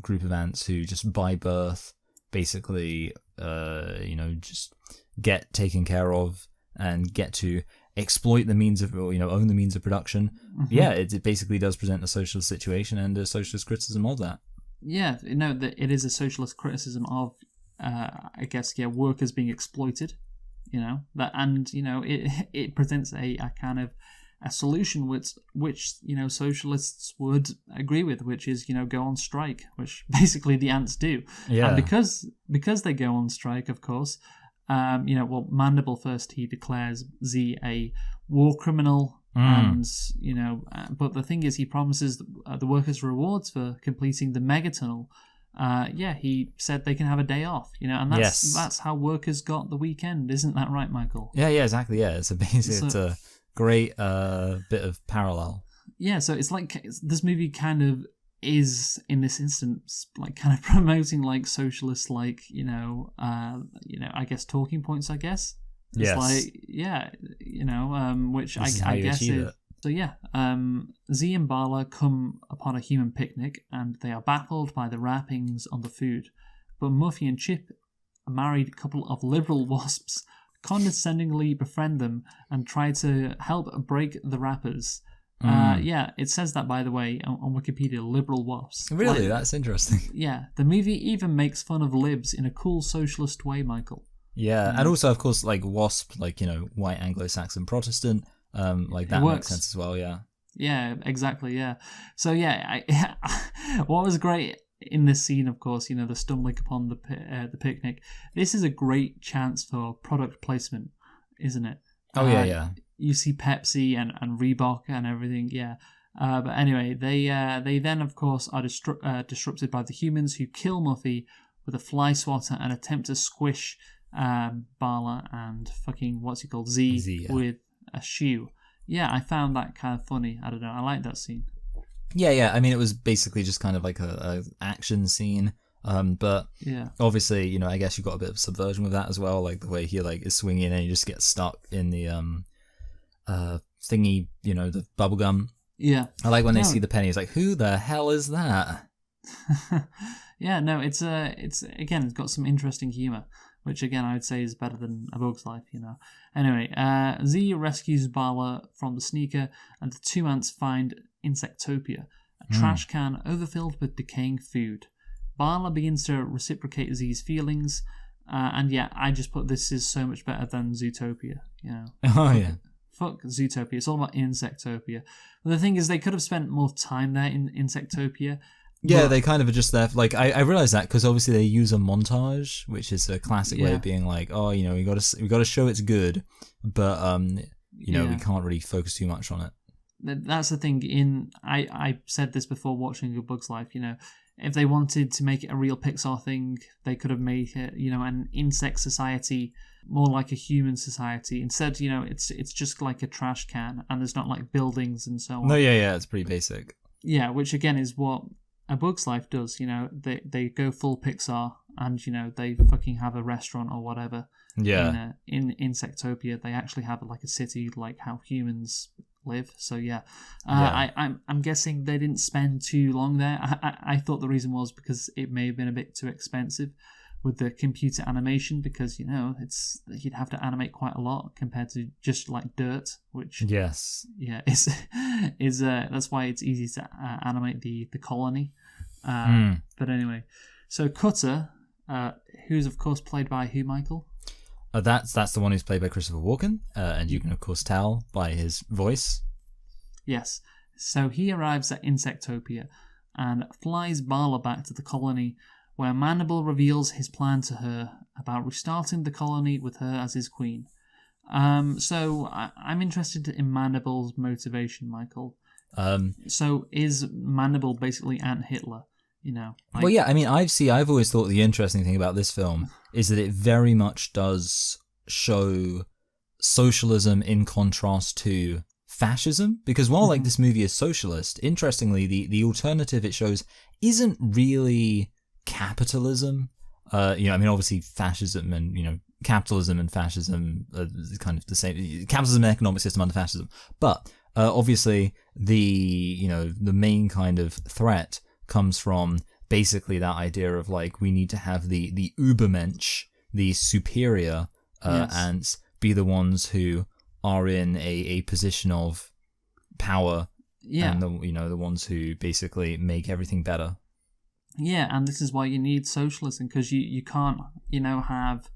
group of ants who just by birth basically just get taken care of and get to exploit the means of own the means of production. It basically does present a socialist situation and a socialist criticism of that. It is a socialist criticism of I guess workers being exploited. It presents a kind of a solution which socialists would agree with, which is go on strike, which basically the ants do. Yeah. And because they go on strike, of course, Mandible first he declares Z a war criminal, and but the thing is he promises the workers rewards for completing the megatunnel. He said they can have a day off, and that's how workers got the weekend, isn't that right, Michael? Yeah, exactly. Yeah, it's a great bit of parallel. Yeah, so it's this movie kind of is in this instance kind of promoting socialist I guess talking points. I guess it's which I guess it. So Z and Bala come upon a human picnic, and they are baffled by the wrappings on the food. But Muffy and Chip, a married couple of liberal wasps, condescendingly befriend them and try to help break the rappers. Yeah, it says that, by the way, on Wikipedia, liberal wasps. Really? That's interesting. Yeah, the movie even makes fun of libs in a cool socialist way, Michael. Yeah, and also, of course, like WASP, like, white Anglo-Saxon Protestant, like that makes sense as well, yeah. Yeah, exactly, yeah. So, yeah, what was great in this scene, of course, the stumbling upon the picnic, this is a great chance for product placement, isn't it? Oh, yeah. You see Pepsi and Reebok and everything, yeah. But anyway, they then, of course, are disrupted by the humans who kill Muffy with a fly swatter and attempt to squish Bala and fucking, what's he called, Z, with a shoe. Yeah, I found that kind of funny. I don't know. I like that scene. Yeah. I mean, it was basically just kind of like a action scene. But yeah, obviously, I guess you got a bit of subversion with that as well, like the way he like is swinging and he just gets stuck in the thingy, the bubble gum. Yeah, I like when they see the penny. It's like, who the hell is that? Yeah, no, it's again, it's got some interesting humor, which again I would say is better than A Bug's Life. Anyway, Z rescues Bala from the sneaker, and the two ants find Insectopia, a trash can overfilled with decaying food. Bala begins to reciprocate Z's feelings, and yeah, I just put this is so much better than Zootopia. Oh yeah. Fuck Zootopia. It's all about Insectopia. But the thing is, they could have spent more time there in Insectopia. Yeah, they kind of are just there. Like I realized that because obviously they use a montage, which is a classic way of being like, oh, we got to show it's good, but we can't really focus too much on it. That's the thing. I said this before watching A Bug's Life. If they wanted to make it a real Pixar thing, they could have made it, an insect society more like a human society. Instead, it's just like a trash can, and there's not like buildings and so on. No, yeah, it's pretty basic. Yeah, which again is what A Bug's Life does. They go full Pixar, and they fucking have a restaurant or whatever. Yeah. In Insectopia, they actually have like a city, like how humans live. So yeah, I'm guessing they didn't spend too long there. I thought the reason was because it may have been a bit too expensive with the computer animation, because you'd have to animate quite a lot compared to just like dirt, which is that's why it's easy to animate the colony. But anyway, so Cutter, who's of course played by who, Michael? That's the one who's played by Christopher Walken, and you can of course tell by his voice. Yes. So he arrives at Insectopia and flies Bala back to the colony, where Mandible reveals his plan to her about restarting the colony with her as his queen. So I'm interested in Mandible's motivation, Michael. So is Mandible basically Ant Hitler? Well, yeah. I mean, I've always thought the interesting thing about this film is that it very much does show socialism in contrast to fascism. Because while like this movie is socialist, interestingly, the alternative it shows isn't really capitalism. I mean, obviously, fascism and capitalism and fascism are kind of the same. Capitalism and economic system under fascism, but obviously, the main kind of threat comes from basically that idea of like we need to have the Übermensch, the superior ants, be the ones who are in a position of power, and the ones who basically make everything better. Yeah, and this is why you need socialism, because you can't have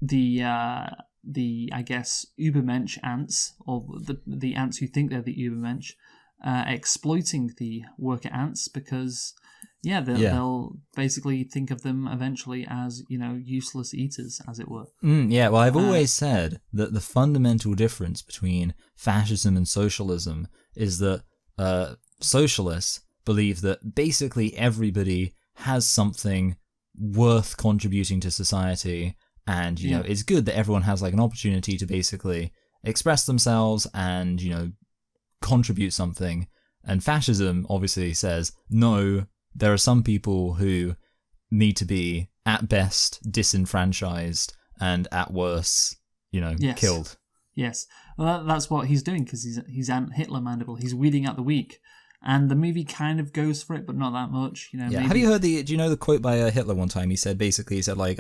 the I guess Übermensch ants, or the ants who think they're the Übermensch, exploiting the worker ants, because they'll basically think of them eventually as useless eaters, as it were. Well, I've always said that the fundamental difference between fascism and socialism is that socialists believe that basically everybody has something worth contributing to society, and it's good that everyone has like an opportunity to basically express themselves and contribute something. And fascism obviously says no, there are some people who need to be at best disenfranchised and at worst killed. Yes, well, that's what he's doing, because he's Ant Hitler Mandible. He's weeding out the weak. And the movie kind of goes for it, but not that much. Yeah. Maybe. Have you heard do you know the quote by Hitler one time? He said like,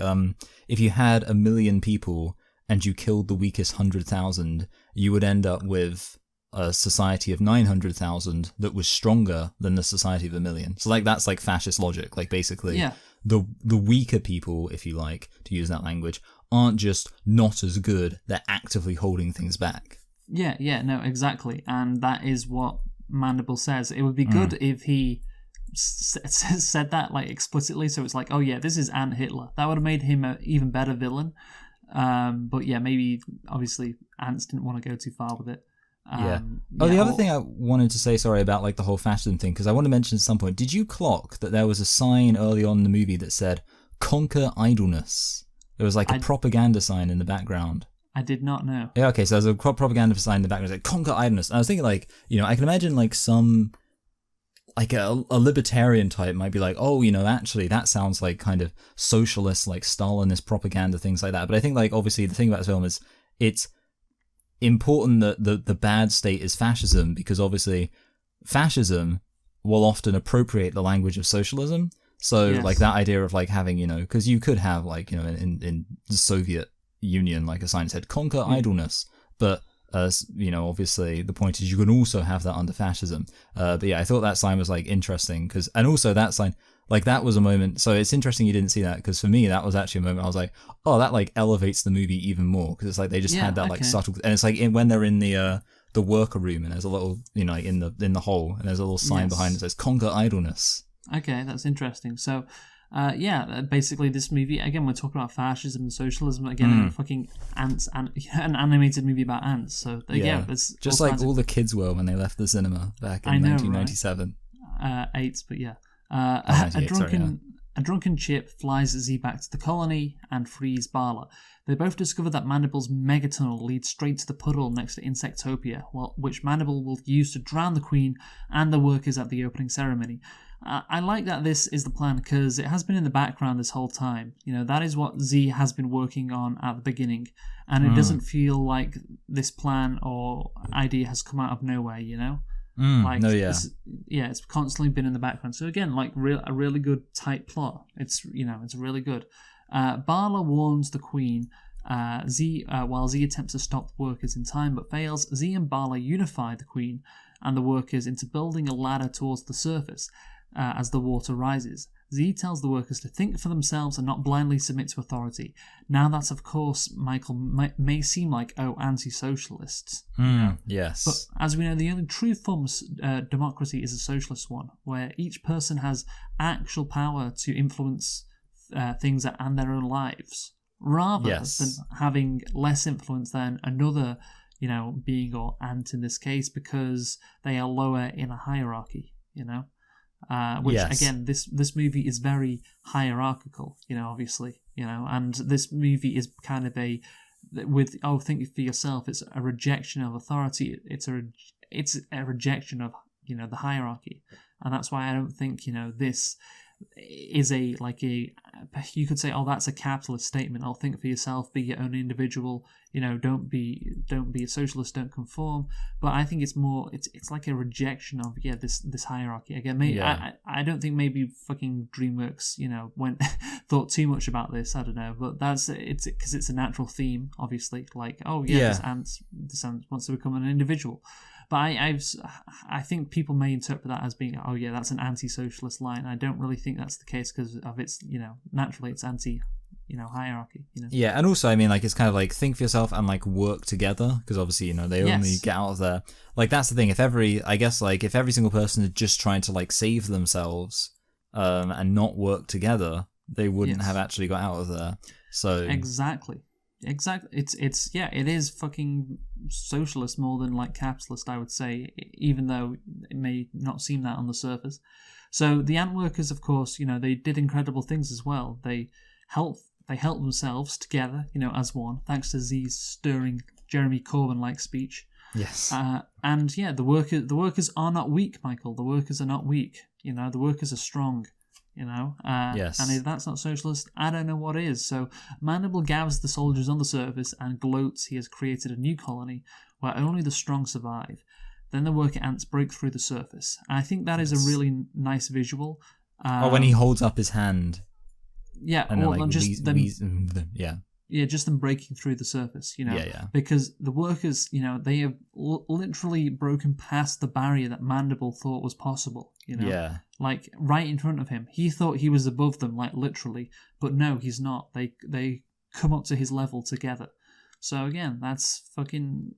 if you had 1 million people and you killed the weakest 100,000, you would end up with a society of 900,000 that was stronger than the society of 1,000,000. So like that's like fascist logic. Like basically, the weaker people, if you like to use that language, aren't just not as good; they're actively holding things back. Yeah, no, exactly, and that is what Mandible says. It would be good if he said that like explicitly, so it's like, oh yeah, this is Ant Hitler. That would have made him an even better villain. But yeah, maybe obviously Antz didn't want to go too far with it. The other thing I wanted to say, sorry, about like the whole fascism thing, because I want to mention at some point, did you clock that there was a sign early on in the movie that said "Conquer idleness"? There was like a propaganda sign in the background. I did not know. Yeah, okay, so there's a propaganda sign in the background that said "Conquer idleness." And I was thinking, like, you know, I can imagine like some, like a libertarian type might be like, oh, you know, actually that sounds like kind of socialist, like Stalinist propaganda, things like that. But I think like obviously the thing about this film is it's important that the bad state is fascism, because obviously fascism will often appropriate the language of socialism. So like that idea of like having, you know, because you could have like, you know, in the Soviet Union, like a sign that said "Conquer idleness," but you know, obviously the point is you can also have that under fascism. But yeah, I thought that sign was like interesting because, and also that sign, like that was a moment. So it's interesting you didn't see that, because for me that was actually a moment I was like, oh, that like elevates the movie even more, because it's like they just had that like subtle, and it's like when they're in the worker room and there's a little, you know, like in the hole, and there's a little sign behind it that says "Conquer idleness." Okay, that's interesting. So. Basically this movie, again, we're talking about fascism and socialism, again, in a fucking ants, and an animated movie about ants, so there's just like all the kids were when they left the cinema back in 1997. Right? But yeah. A drunken Chip flies Z back to the colony and frees Bala. They both discover that Mandible's megatunnel leads straight to the puddle next to Insectopia, which Mandible will use to drown the Queen and the workers at the opening ceremony. I like that this is the plan, because it has been in the background this whole time. You know, that is what Z has been working on at the beginning, and it doesn't feel like this plan or idea has come out of nowhere, you know? It's constantly been in the background. So again, like a really good tight plot. It's really good. Bala warns the Queen. While Z attempts to stop the workers in time but fails, Z and Bala unify the Queen and the workers into building a ladder towards the surface as the water rises. Z tells the workers to think for themselves and not blindly submit to authority. Now that, of course, Michael, may seem like, anti-socialists. Yes. But as we know, the only true form of democracy is a socialist one, where each person has actual power to influence things and their own lives, rather than having less influence than another, you know, being or ant in this case, because they are lower in a hierarchy, you know? Again, this movie is very hierarchical, you know, obviously, you know, and this movie is kind of think for yourself. It's a rejection of authority. It's a rejection of, you know, the hierarchy, and that's why I don't think, you know, this is you could say, oh, that's a capitalist statement. I'll think for yourself, be your own individual, you know, don't be a socialist, don't conform. But I think it's more, it's like a rejection of this hierarchy. Again, maybe I don't think maybe fucking DreamWorks, you know, thought too much about this. I don't know, but it's because it's a natural theme, obviously. Like, this ant wants to become an individual. But I think people may interpret that as being, that's an anti-socialist line. I don't really think that's the case, because of its, you know, naturally it's anti, you know, hierarchy. You know? Yeah, and also, I mean, like, it's kind of like think for yourself and like work together, because obviously, you know, they only get out of there. Like, that's the thing. If every single person is just trying to like save themselves, and not work together, they wouldn't have actually got out of there. So exactly. It is fucking socialist more than like capitalist, I would say, even though it may not seem that on the surface. So the ant workers, of course, you know, they did incredible things as well. They helped themselves together, you know, as one, thanks to Z's stirring Jeremy Corbyn-like speech. Yes. The workers are not weak, Michael. The workers are not weak. You know, the workers are strong. You know, yes. And if that's not socialist, I don't know what is. So Mandible gathers the soldiers on the surface and gloats he has created a new colony where only the strong survive. Then the worker ants break through the surface. And I think that is a really nice visual. When he holds up his hand. Yeah, and or then, like, just them. Yeah. Yeah, just them breaking through the surface, Yeah. because the workers, they have literally broken past the barrier that Mandible thought was possible, Yeah. like right in front of him. He thought he was above them, like literally, but no, he's not. They come up to his level together. So again, that's fucking,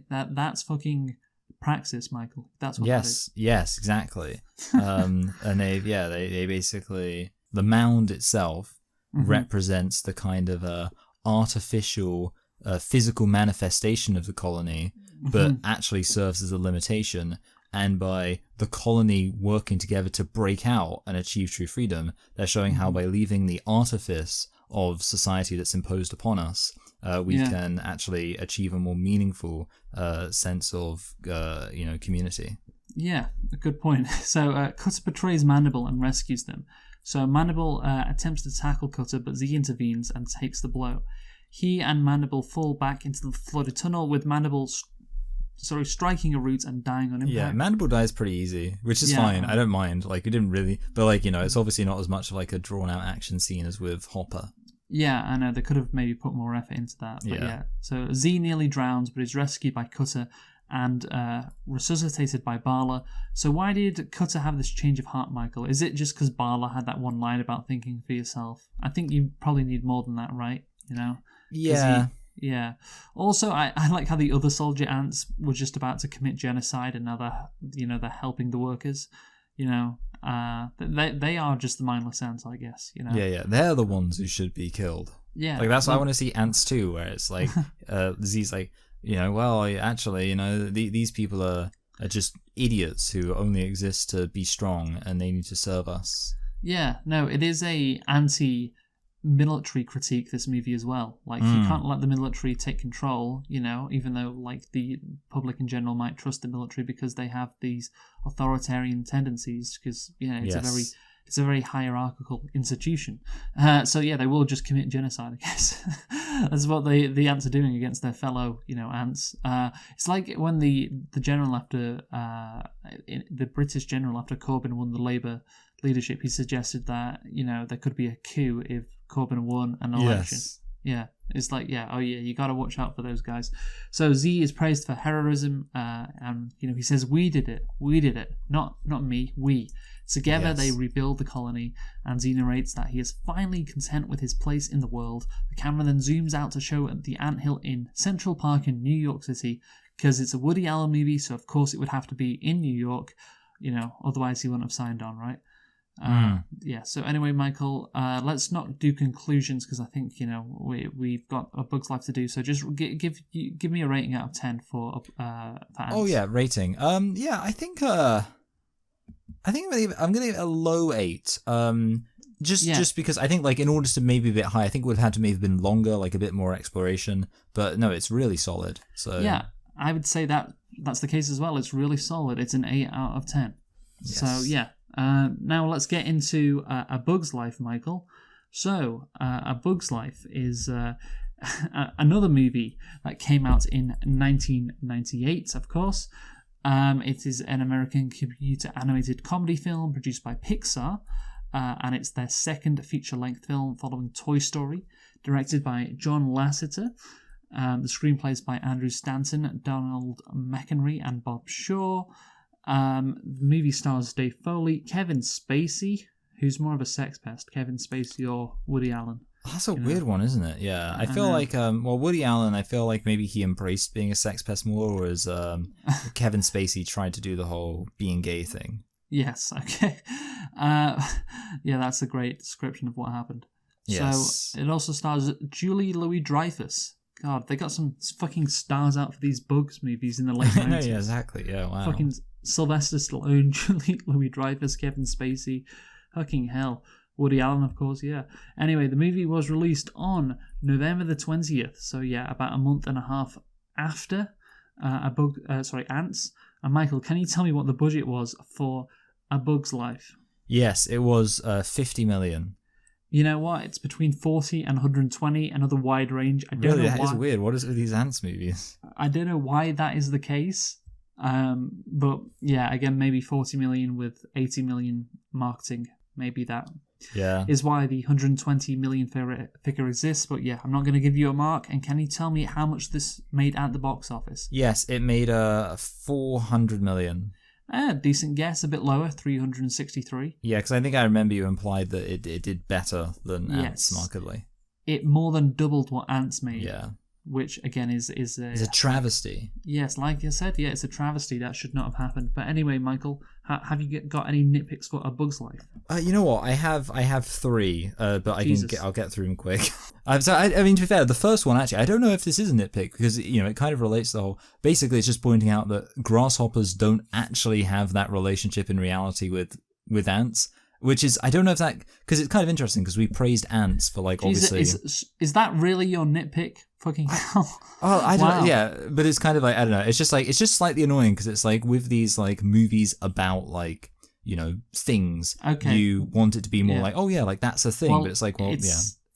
that's fucking praxis, Michael. That's what that is. Yes, exactly. And they basically, the mound itself represents the kind of artificial physical manifestation of the colony, but actually serves as a limitation. And by the colony working together to break out and achieve true freedom, they're showing how by leaving the artifice of society that's imposed upon us, we can actually achieve a more meaningful sense of community. Yeah, a good point. So Cutter betrays Mandible and rescues them. So Mandible attempts to tackle Cutter, but Z intervenes and takes the blow. He and Mandible fall back into the flooded tunnel, with Mandible striking a root and dying on impact. Yeah, Mandible dies pretty easy, which is fine. I don't mind. Like, it didn't really... But, like, it's obviously not as much of, like, a drawn-out action scene as with Hopper. Yeah, I know. They could have maybe put more effort into that. But yeah. So Z nearly drowns, but is rescued by Cutter and resuscitated by Barla. So why did Cutter have this change of heart, Michael? Is it just because Barla had that one line about thinking for yourself? I think you probably need more than that, right? Yeah. Yeah. Also, I like how the other soldier ants were just about to commit genocide, and now they're helping the workers. They are just the mindless ants, I guess. Yeah. They're the ones who should be killed. Yeah. Like, that's why I want to see Antz too, where it's like Z's like, these people are just idiots who only exist to be strong, and they need to serve us. Yeah. No, it is a anti-military critique, this movie as well. Like, you can't let the military take control, even though like the public in general might trust the military because they have these authoritarian tendencies, because it's a very hierarchical institution. So yeah, they will just commit genocide, I guess. That's what the ants are doing against their fellow ants. It's like when the general after the British general after Corbyn won the Labour leadership, he suggested that there could be a coup if Corbyn won an election. Yes. Yeah, it's like, you got to watch out for those guys. So Z is praised for heroism, and he says, we did it, not me, we. Together they rebuild the colony, and Z narrates that he is finally content with his place in the world. The camera then zooms out to show the anthill in Central Park in New York City, because it's a Woody Allen movie, so of course it would have to be in New York, otherwise he wouldn't have signed on, right? Yeah, so anyway, Michael, let's not do conclusions, because I think we've got A Bug's Life to do. So just give me a rating out of 10 for Antz. Oh yeah, rating. I think I'm gonna give it a low 8. Just because I think, like, in order to maybe a bit high, I think it would have had to maybe have been longer, like a bit more exploration. But no, it's really solid. So yeah, I would say that's the case as well. It's really solid. It's an 8 out of 10. Yes. So yeah. Now let's get into A Bug's Life, Michael. So A Bug's Life is another movie that came out in 1998, of course. It is an American computer animated comedy film produced by Pixar, and it's their second feature-length film following Toy Story, directed by John Lasseter. The screenplay is by Andrew Stanton, Donald McHenry, and Bob Shaw. The movie stars Dave Foley, Kevin Spacey, who's more of a sex pest, Kevin Spacey or Woody Allen. That's a weird one, isn't it? Yeah, I feel like Woody Allen, I feel like maybe he embraced being a sex pest more, whereas Kevin Spacey tried to do the whole being gay thing. Yes, okay. Yeah, that's a great description of what happened. Yes. So it also stars Julie Louis-Dreyfus. God, they got some fucking stars out for these Bugs movies in the late 90s. Yeah, exactly. Yeah, wow. Fucking Sylvester Stallone, Julie Louis-Dreyfus, Kevin Spacey. Fucking hell. Woody Allen, of course, yeah. Anyway, the movie was released on November the 20th. So yeah, about a month and a half after Antz. And Michael, can you tell me what the budget was for A Bug's Life? Yes, it was 50 million. You know what? It's between 40 and 120, another wide range. I don't know why. That is weird. What is it with these Antz movies? I don't know why that is the case. But yeah, again, maybe 40 million with 80 million marketing. Maybe that Yeah. is why the 120 million figure exists. But yeah, I'm not going to give you a mark. And can you tell me how much this made at the box office? Yes, it made 400 million. Decent guess, a bit lower, 363. Yeah, because I think I remember you implied that it did better than Antz Yes. markedly. It more than doubled what Antz made. Yeah. Which again is It's a travesty. Yes, like I said, yeah, it's a travesty. That should not have happened. But anyway, Michael, have you got any nitpicks for A Bug's Life? You know what? I have 3, but I'll get through them quick. I mean, to be fair, the first one actually, I don't know if this is a nitpick because it kind of relates to the whole. Basically, it's just pointing out that grasshoppers don't actually have that relationship in reality with ants. Which is, I don't know if that, because it's kind of interesting because we praised ants for obviously. Is that really your nitpick? Fucking hell. Oh, I don't know. Yeah, but it's kind of I don't know. It's just slightly annoying because it's with these movies about things. Okay. You want it to be more that's a thing, but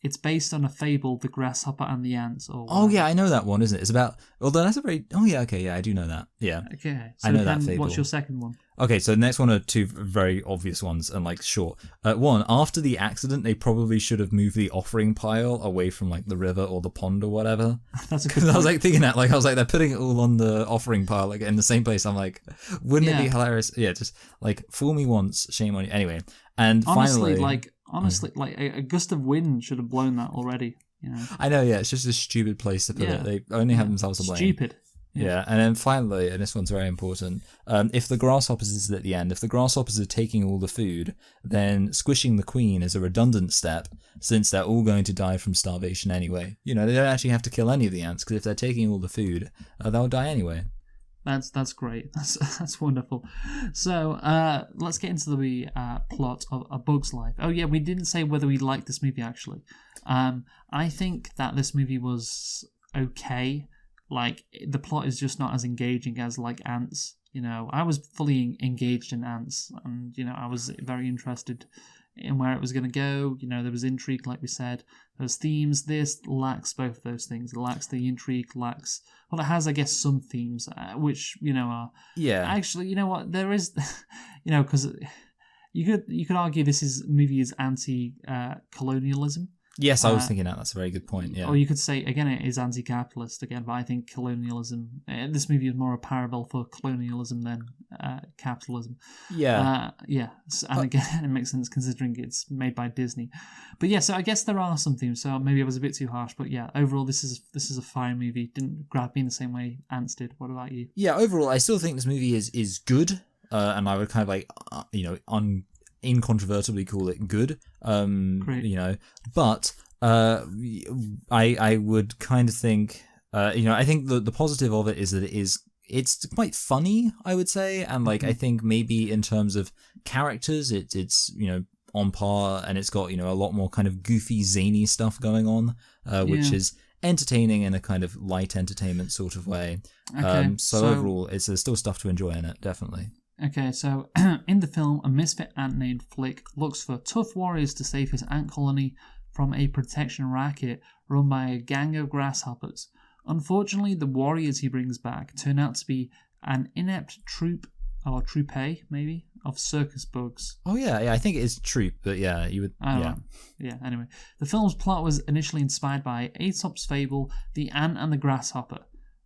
it's based on a fable, The Grasshopper and the Ants. Oh yeah, I know that one, isn't it? It's about. Although that's a very. Oh yeah, okay, yeah, I do know that. Yeah. Okay. So I know that fable. What's your second one? Okay, so the next one are 2 very obvious ones and short. One, after the accident, they probably should have moved the offering pile away from the river or the pond or whatever. That's a good point. I was thinking that, they're putting it all on the offering pile in the same place. I'm wouldn't it be hilarious? Yeah, just fool me once, shame on you. Anyway, and honestly, finally, a gust of wind should have blown that already. I know, yeah, it's just a stupid place to put it. They only have themselves to blame. Stupid. Yeah, and then finally, and this one's very important, if the grasshoppers is at the end, if the grasshoppers are taking all the food, then squishing the queen is a redundant step, since they're all going to die from starvation anyway. They don't actually have to kill any of the ants, because if they're taking all the food, they'll die anyway. That's great. That's wonderful. So let's get into the plot of A Bug's Life. Oh yeah, we didn't say whether we liked this movie actually. I think that this movie was okay. The plot is just not as engaging as Antz. I was fully engaged in Antz, and I was very interested in where it was going to go. There was intrigue, like we said. There was themes. This lacks both of those things. It lacks the intrigue. It has, I guess, some themes, which are actually. You know what? There is, because you could argue this movie is anti-colonialism. Yes, I was thinking that. That's a very good point. Yeah. Or you could say, again, it is anti-capitalist again, but I think colonialism. This movie is more a parable for colonialism than capitalism. Yeah. And again, it makes sense considering it's made by Disney. But yeah, so I guess there are some themes. So maybe I was a bit too harsh, but yeah, overall, this is a fine movie. Didn't grab me in the same way Antz did. What about you? Yeah, overall, I still think this movie is good, and I would kind of incontrovertibly call it good. Great. But I would kind of think I think the positive of it is that it's quite funny, I would say, and I think maybe in terms of characters it's on par, and it's got a lot more kind of goofy zany stuff going on, which is entertaining in a kind of light entertainment sort of way. Okay, so overall there's still stuff to enjoy in it, definitely. Okay, so in the film, a misfit ant named Flick looks for tough warriors to save his ant colony from a protection racket run by a gang of grasshoppers. Unfortunately, the warriors he brings back turn out to be an inept troupe, or troupe, maybe, of circus bugs. Oh yeah, I think it is troupe, but yeah, you would. Yeah, anyway. The film's plot was initially inspired by Aesop's fable, The Ant and the Grasshopper.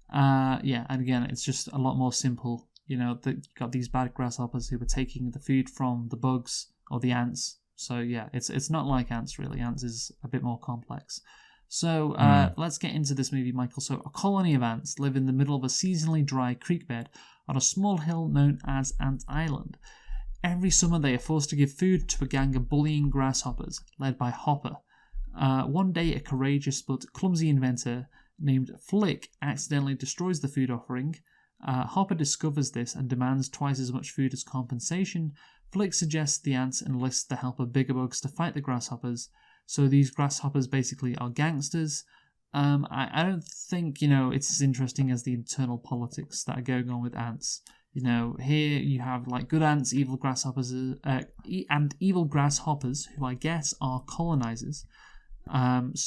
And again, it's just a lot more simple. That you got these bad grasshoppers who were taking the food from the bugs or the ants. So yeah, it's not like Antz really. Antz is a bit more complex. So let's get into this movie, Michael. So a colony of ants live in the middle of a seasonally dry creek bed on a small hill known as Ant Island. Every summer they are forced to give food to a gang of bullying grasshoppers, led by Hopper. One day a courageous but clumsy inventor named Flick accidentally destroys the food offering. Hopper discovers this and demands twice as much food as compensation. Flick suggests the ants enlist the help of bigger bugs to fight the grasshoppers. So these grasshoppers basically are gangsters. I don't think, it's as interesting as the internal politics that are going on with ants. Here you have good ants, evil grasshoppers, and evil grasshoppers, who I guess are colonizers. And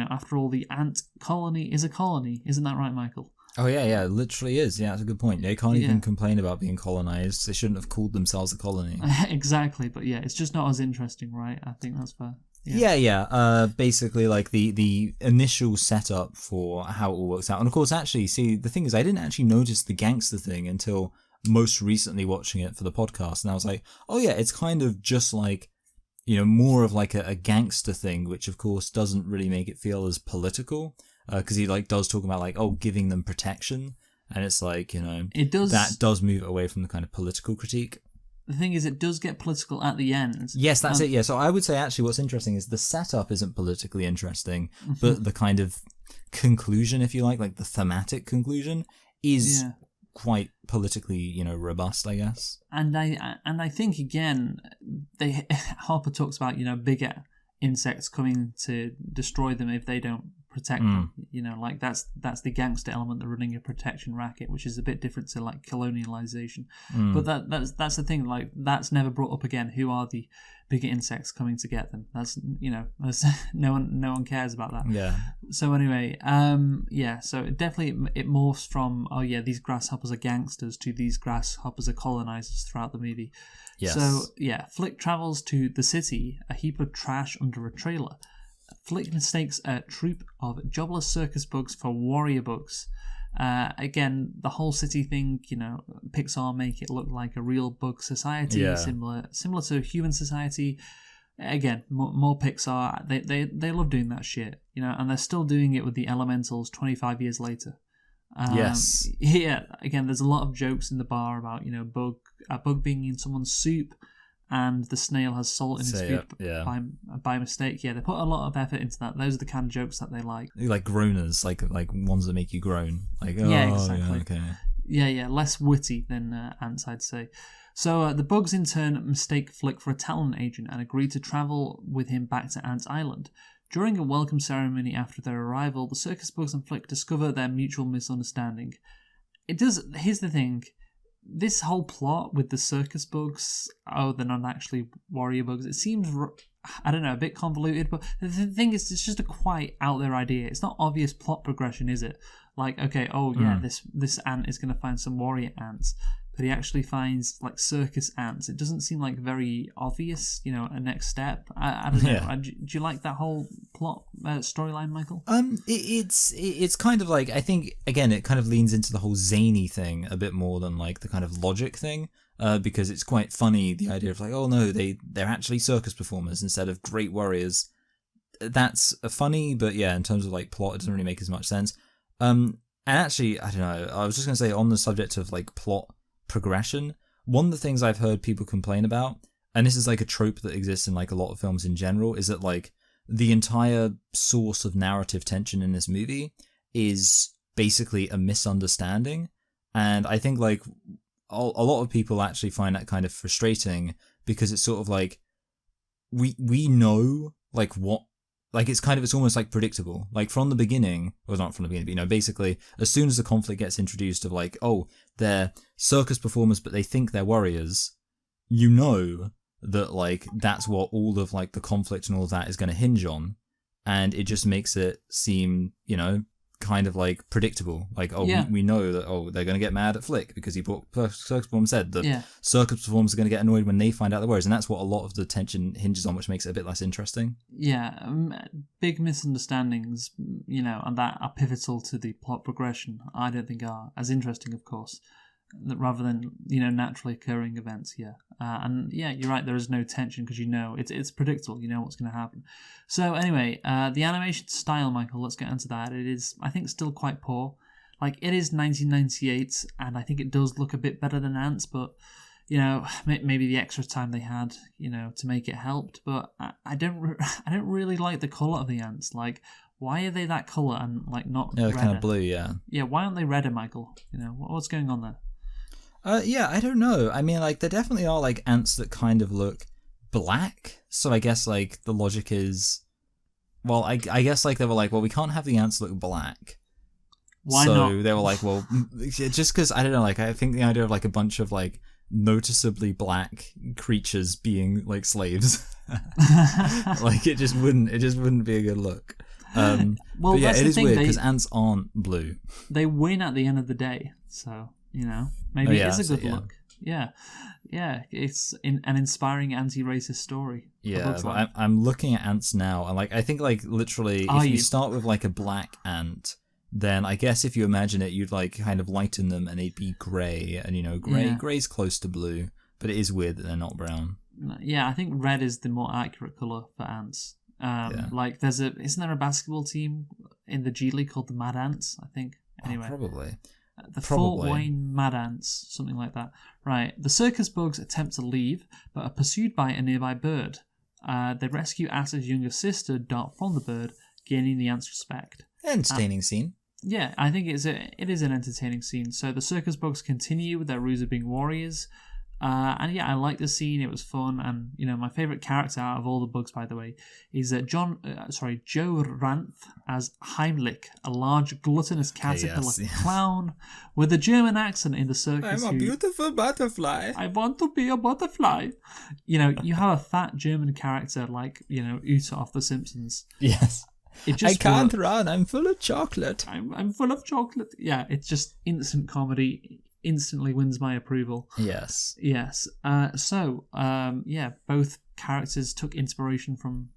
after all, the ant colony is a colony. Isn't that right, Michael? Oh yeah, it literally is. Yeah, that's a good point. They can't even complain about being colonized. They shouldn't have called themselves a colony. Exactly, but yeah, it's just not as interesting, right? I think that's fair. Yeah. Basically, like the initial setup for how it all works out, and of course, actually, see, the thing is, I didn't actually notice the gangster thing until most recently watching it for the podcast, and I was like, oh yeah, it's kind of just like, more of like a gangster thing, which of course doesn't really make it feel as political, because he like does talk about like, oh, giving them protection, and it's like, it does, that does move away from the kind of political critique. The thing is, it does get political at the end. Yes, that's it. Yeah, so I would say actually what's interesting is the setup isn't politically interesting, but the kind of conclusion, if you like the thematic conclusion, is quite politically, robust, I guess. And I think again, Harper talks about bigger insects coming to destroy them if they don't protect them. Like that's the gangster element, the running a protection racket, which is a bit different to like colonialization. But that's the thing, like that's never brought up again. Who are the bigger insects coming to get them? That's no one cares about that. Yeah. So anyway, so it definitely it morphs from these grasshoppers are gangsters to these grasshoppers are colonizers throughout the movie. Yes. So Flick travels to the city, a heap of trash under a trailer. Flick mistakes a troop of jobless circus bugs for warrior bugs. Again, the whole city thing, Pixar make it look like a real bug society, similar to human society. Again, more Pixar. They love doing that shit, and they're still doing it with the Elementals 25 years later. Yes. Yeah. Again, there's a lot of jokes in the bar about a bug being in someone's soup, and the snail has salt in his food by mistake. Yeah, they put a lot of effort into that. Those are the kind of jokes that they like. Like groaners, like ones that make you groan. Like exactly. Yeah, okay. Yeah, less witty than Antz, I'd say. So the bugs in turn mistake Flick for a talent agent and agree to travel with him back to Antz Island. During a welcome ceremony after their arrival, the circus bugs and Flick discover their mutual misunderstanding. Here's the thing. This whole plot with the circus bugs, they're not actually warrior bugs, it seems, I don't know, a bit convoluted, but the thing is, it's just a quite out there idea. It's not obvious plot progression, is it? Like, okay, this ant is going to find some warrior ants, but he actually finds like circus ants. It doesn't seem like very obvious, a next step. I don't know. Yeah. Do you like that whole plot storyline, Michael? It's kind of like, I think again it kind of leans into the whole zany thing a bit more than like the kind of logic thing. Because it's quite funny, the idea of like, oh no, they're actually circus performers instead of great warriors. That's funny, but yeah, in terms of like plot, it doesn't really make as much sense. And actually, I don't know, I was just going to say on the subject of like plot progression, one of the things I've heard people complain about, and this is like a trope that exists in like a lot of films in general, is that like the entire source of narrative tension in this movie is basically a misunderstanding. And I think like a lot of people actually find that kind of frustrating, because it's sort of like we know like what, like it's almost like predictable, like from the beginning, well not from the beginning, but basically as soon as the conflict gets introduced of like, oh, they're circus performers but they think they're warriors, that like that's what all of like the conflict and all of that is going to hinge on, and it just makes it seem kind of like predictable, like we know that they're going to get mad at Flick because he brought circus performers, said that circus performers are going to get annoyed when they find out the words, and that's what a lot of the tension hinges on, which makes it a bit less interesting. Big misunderstandings and that are pivotal to the plot progression, I don't think are as interesting, of course, rather than naturally occurring events. And you're right, there is no tension because it's predictable, what's going to happen. So anyway, the animation style, Michael, let's get into that. It is, I think, still quite poor. Like, it is 1998 and I think it does look a bit better than Antz, but maybe the extra time they had to make it helped, but I don't really like the color of the ants. Like, why are they that color and like not redder? Kind of blue. Why aren't they redder, Michael? What's going on there? I don't know. I mean, like, there definitely are, like, ants that kind of look black. So I guess, like, the logic is... Well, I guess, like, they were like, well, we can't have the ants look black. Why not? So they were like, well, just because, I don't know, like, I think the idea of, like, a bunch of, like, noticeably black creatures being, like, slaves... like, it just wouldn't be a good look. Well, but yeah, that's it the is thing, weird because ants aren't blue. they win at the end of the day. So, maybe it is a good yeah. look. Yeah. Yeah, it's an inspiring anti-racist story. Yeah, but I'm looking at ants now, and like I think like literally, if you start with like a black ant, then I guess if you imagine it, you'd like kind of lighten them, and they'd be grey, and grey's close to blue, but it is weird that they're not brown. Yeah, I think red is the more accurate color for ants. Like isn't there a basketball team in the G League called the Mad Ants? I think. Anyway, probably. The Fort Wayne Mad Ants, something like that. Right. The circus bugs attempt to leave, but are pursued by a nearby bird. They rescue At's younger sister, dart from the bird, gaining the ant's respect. Entertaining scene. Yeah, I think it is an entertaining scene. So the circus bugs continue with their ruse of being warriors. And yeah, I like the scene. It was fun, and my favorite character out of all the bugs, by the way, is Joe Ranth as Heimlich, a large gluttonous caterpillar clown with a German accent in the circus. I'm a beautiful butterfly. I want to be a butterfly. You have a fat German character like Uta off The Simpsons. Yes. I can't run. I'm full of chocolate. I'm full of chocolate. Yeah, it's just instant comedy. Instantly wins my approval. Yes. Both characters took inspiration from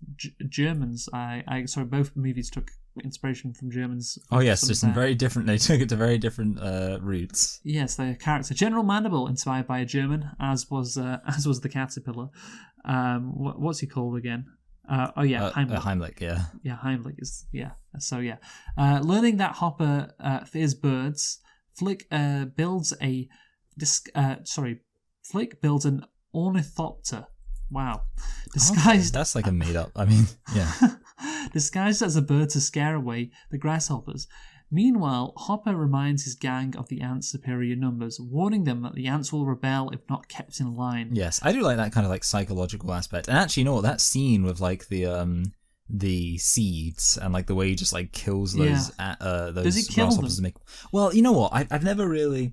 Germans. Both movies took inspiration from Germans. Oh yes, just in very different. They took it to very different roots. Yes, the character General Mandible, inspired by a German, as was the caterpillar. What's he called again? Heimlich. Heimlich, yeah. Yeah, Heimlich is So yeah, learning that Hopper fears birds. Flick builds an ornithopter. Wow. Disguised. That's like a made up. I mean, yeah. Disguised as a bird to scare away the grasshoppers. Meanwhile, Hopper reminds his gang of the ants' superior numbers, warning them that the ants will rebel if not kept in line. Yes, I do like that kind of like psychological aspect. And actually, that scene with like the seeds and like the way he just like kills those Does he kill grasshoppers them? Well, you know what, I've never really,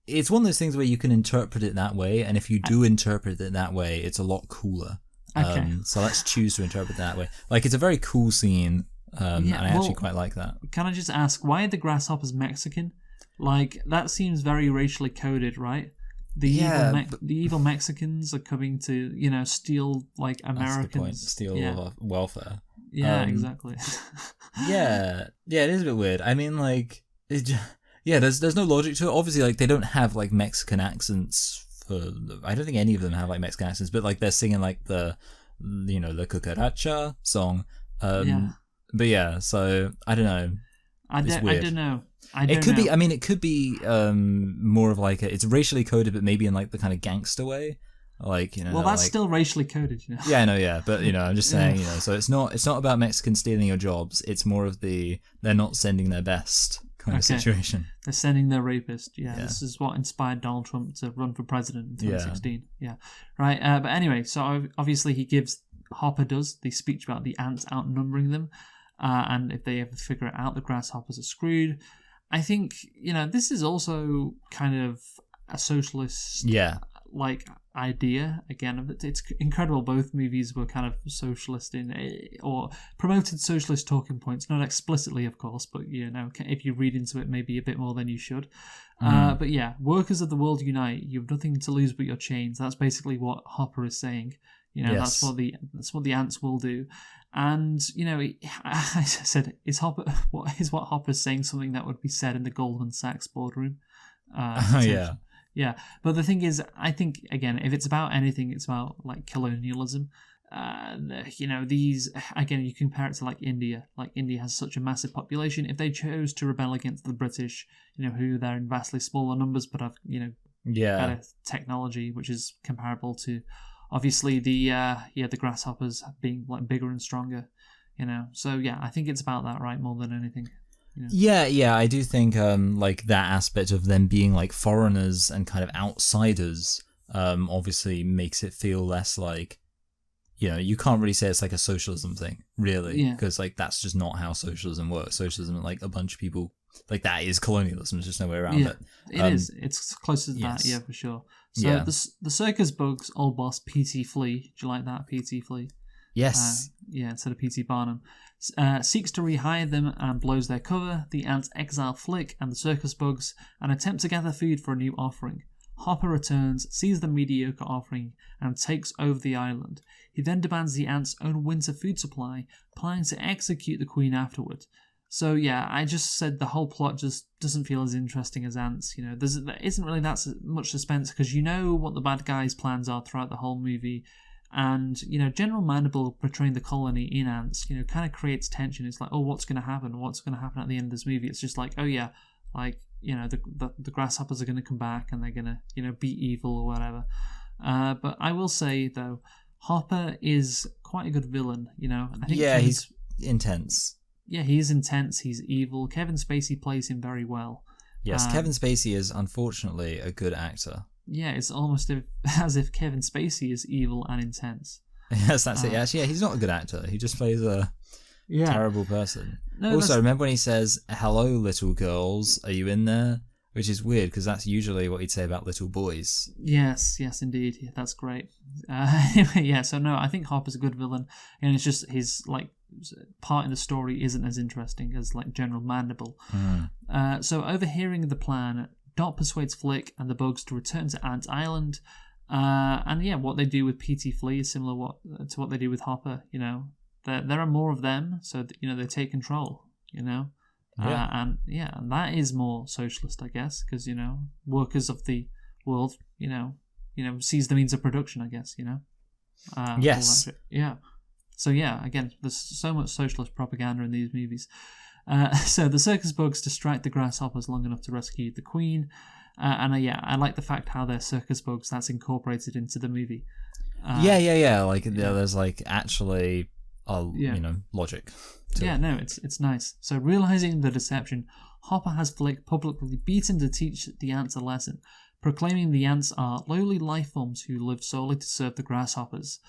it's one of those things where you can interpret it that way, and if you do interpret it that way, it's a lot cooler. Okay. So let's choose to interpret it that way. Like, it's a very cool scene, and I actually quite like that. Can I just ask, why are the grasshoppers Mexican? Like, that seems very racially coded, right? The evil Mexicans are coming to, steal like Americans. That's the point. Steal welfare. Yeah, exactly. yeah, it is a bit weird. I mean, like, there's no logic to it. Obviously, like, they don't have like Mexican accents. I don't think any of them have like Mexican accents, but like they're singing like the cucaracha song. But yeah, so I don't know. I don't know. It could be more of like it's racially coded, but maybe in like the kind of gangster way, like Well, that's still racially coded, Yeah, I know, yeah, but I'm just saying, so it's not about Mexicans stealing your jobs. It's more of they're not sending their best kind of situation. They're sending their rapist. Yeah, this is what inspired Donald Trump to run for president in 2016. Yeah, right. But anyway, so obviously Hopper does the speech about the ants outnumbering them, and if they ever figure it out, the grasshoppers are screwed. I think, this is also kind of a socialist like idea. Again, it's incredible both movies were kind of socialist or promoted socialist talking points, not explicitly, of course, but if you read into it maybe a bit more than you should. But yeah, workers of the world unite. You have nothing to lose but your chains. That's basically what Hopper is saying. That's what the ants will do. And I said, what Hopper's saying something that would be said in the Goldman Sachs boardroom? Yeah. But the thing is, I think again, if it's about anything, it's about like colonialism. These again, you compare it to like India. Like India has such a massive population. If they chose to rebel against the British, who they're in vastly smaller numbers, but have better technology, which is comparable to. Obviously, the grasshoppers being like bigger and stronger, So yeah, I think it's about that, right, more than anything. Yeah, I do think like that aspect of them being like foreigners and kind of outsiders, obviously makes it feel less like, you can't really say it's like a socialism thing, really, because like that's just not how socialism works. Socialism, like a bunch of people, like that is colonialism. There's just no way around it. It is. It's closer to that, for sure. So the circus bugs, old boss, P.T. Flea. Do you like that, P.T. Flea? Yes. Instead of P.T. Barnum. Seeks to rehire them and blows their cover. The ants exile Flick and the circus bugs and attempt to gather food for a new offering. Hopper returns, sees the mediocre offering, and takes over the island. He then demands the ants' own winter food supply, planning to execute the queen afterward. So yeah, I just said the whole plot just doesn't feel as interesting as Antz. There isn't really that much suspense because you know what the bad guys' plans are throughout the whole movie. And, General Mandible portraying the colony in Antz, kind of creates tension. It's like, oh, what's going to happen? What's going to happen at the end of this movie? It's just like, oh yeah, like, the grasshoppers are going to come back and they're going to, be evil or whatever. But I will say, though, Hopper is quite a good villain, I think he's intense. Yeah, he is intense. He's evil. Kevin Spacey plays him very well. Yes, Kevin Spacey is unfortunately a good actor. Yeah, it's almost as if Kevin Spacey is evil and intense. Yes, that's it. Actually, he's not a good actor. He just plays a terrible person. No, also, remember when he says, "Hello, little girls, are you in there?" Which is weird because that's usually what he'd say about little boys. Yes, indeed. Yeah, that's great. Anyway, yeah. So no, I think Hopper's a good villain, and it's just his part in the story isn't as interesting as General Mandible. So overhearing the plan, Dot persuades Flick and the bugs to return to Ant Island. And yeah, what they do with P.T. Flea is similar to what they do with Hopper. There are more of them, so they take control. And that is more socialist, I guess, because workers of the world, seize the means of production, I guess. Yes. Yeah. So yeah, again, there's so much socialist propaganda in these movies. So the circus bugs distract the grasshoppers long enough to rescue the queen, I like the fact how they're circus bugs. That's incorporated into the movie. There's actually logic. It's nice. So realizing the deception, Hopper has Flick publicly beaten to teach the ants a lesson, proclaiming the ants are lowly life forms who live solely to serve the grasshoppers.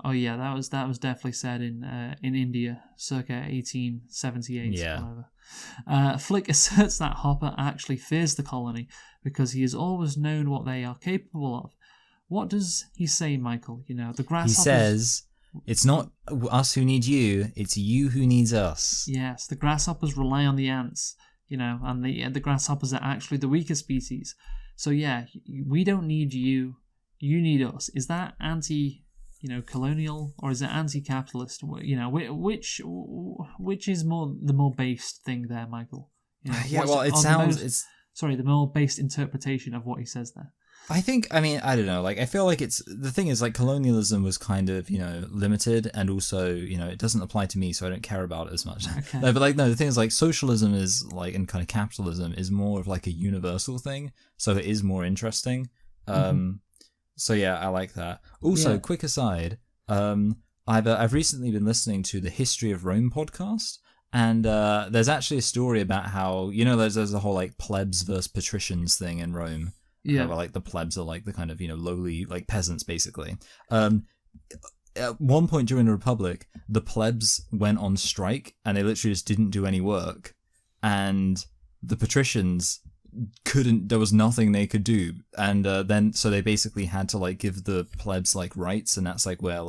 Oh yeah, that was definitely said in India, circa 1878. Yeah. Whatever. Flick asserts that Hopper actually fears the colony because he has always known what they are capable of. What does he say, Michael? The grasshoppers. He says, "It's not us who need you; it's you who needs us." Yes, the grasshoppers rely on the ants, and the grasshoppers are actually the weaker species. So yeah, we don't need you; you need us. Is that colonial, or is it anti-capitalist? Which is the more based thing there, Michael? The more based interpretation of what he says there. I don't know. I feel like the thing is colonialism was kind of limited, and also it doesn't apply to me, so I don't care about it as much. Okay. The thing is socialism is and kind of capitalism is more of a universal thing, so it is more interesting. So yeah, I like that. Also, quick aside, I've recently been listening to the History of Rome podcast, and there's actually a story about how there's a whole plebs versus patricians thing in Rome. Yeah, where the plebs are the kind of lowly peasants basically. At one point during the Republic, the plebs went on strike and they literally just didn't do any work, and the patricians couldn't. There was nothing they could do, and then so they basically had to give the plebs rights, and that's where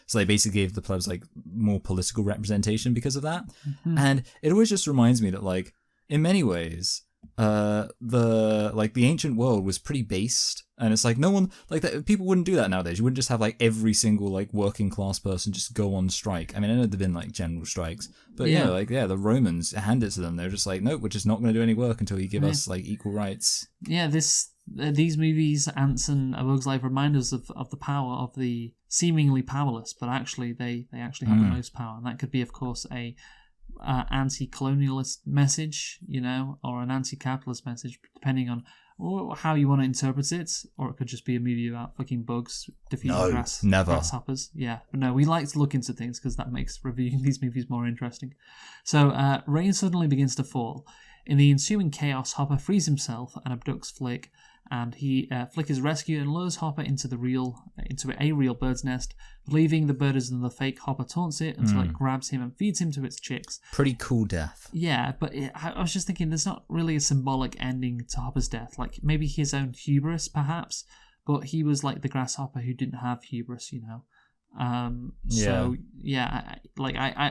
so they basically gave the plebs more political representation because of that. And it always just reminds me that in many ways the ancient world was pretty based, and it's no one that. People wouldn't do that nowadays. You wouldn't just have every single working class person just go on strike. I mean, I know there've been general strikes, but the Romans hand it to them. They're just nope, we're just not going to do any work until you give us equal rights. Yeah, these movies, Antz and A Bug's Life, remind us of the power of the seemingly powerless, but actually they actually have the most power, and that could be, of course, a anti-colonialist message, or an anti-capitalist message, depending on how you want to interpret it, or it could just be a movie about fucking bugs defeating grasshoppers. Yeah, but no, we like to look into things because that makes reviewing these movies more interesting. So, rain suddenly begins to fall. In the ensuing chaos, Hopper frees himself and abducts Flick, and Flick is rescued and lures Hopper into a real bird's nest. Believing the bird is another fake, Hopper taunts it until it grabs him and feeds him to its chicks. Pretty cool death. Yeah, but I was just thinking, there's not really a symbolic ending to Hopper's death. Maybe his own hubris, perhaps, but he was the grasshopper who didn't have hubris, So yeah,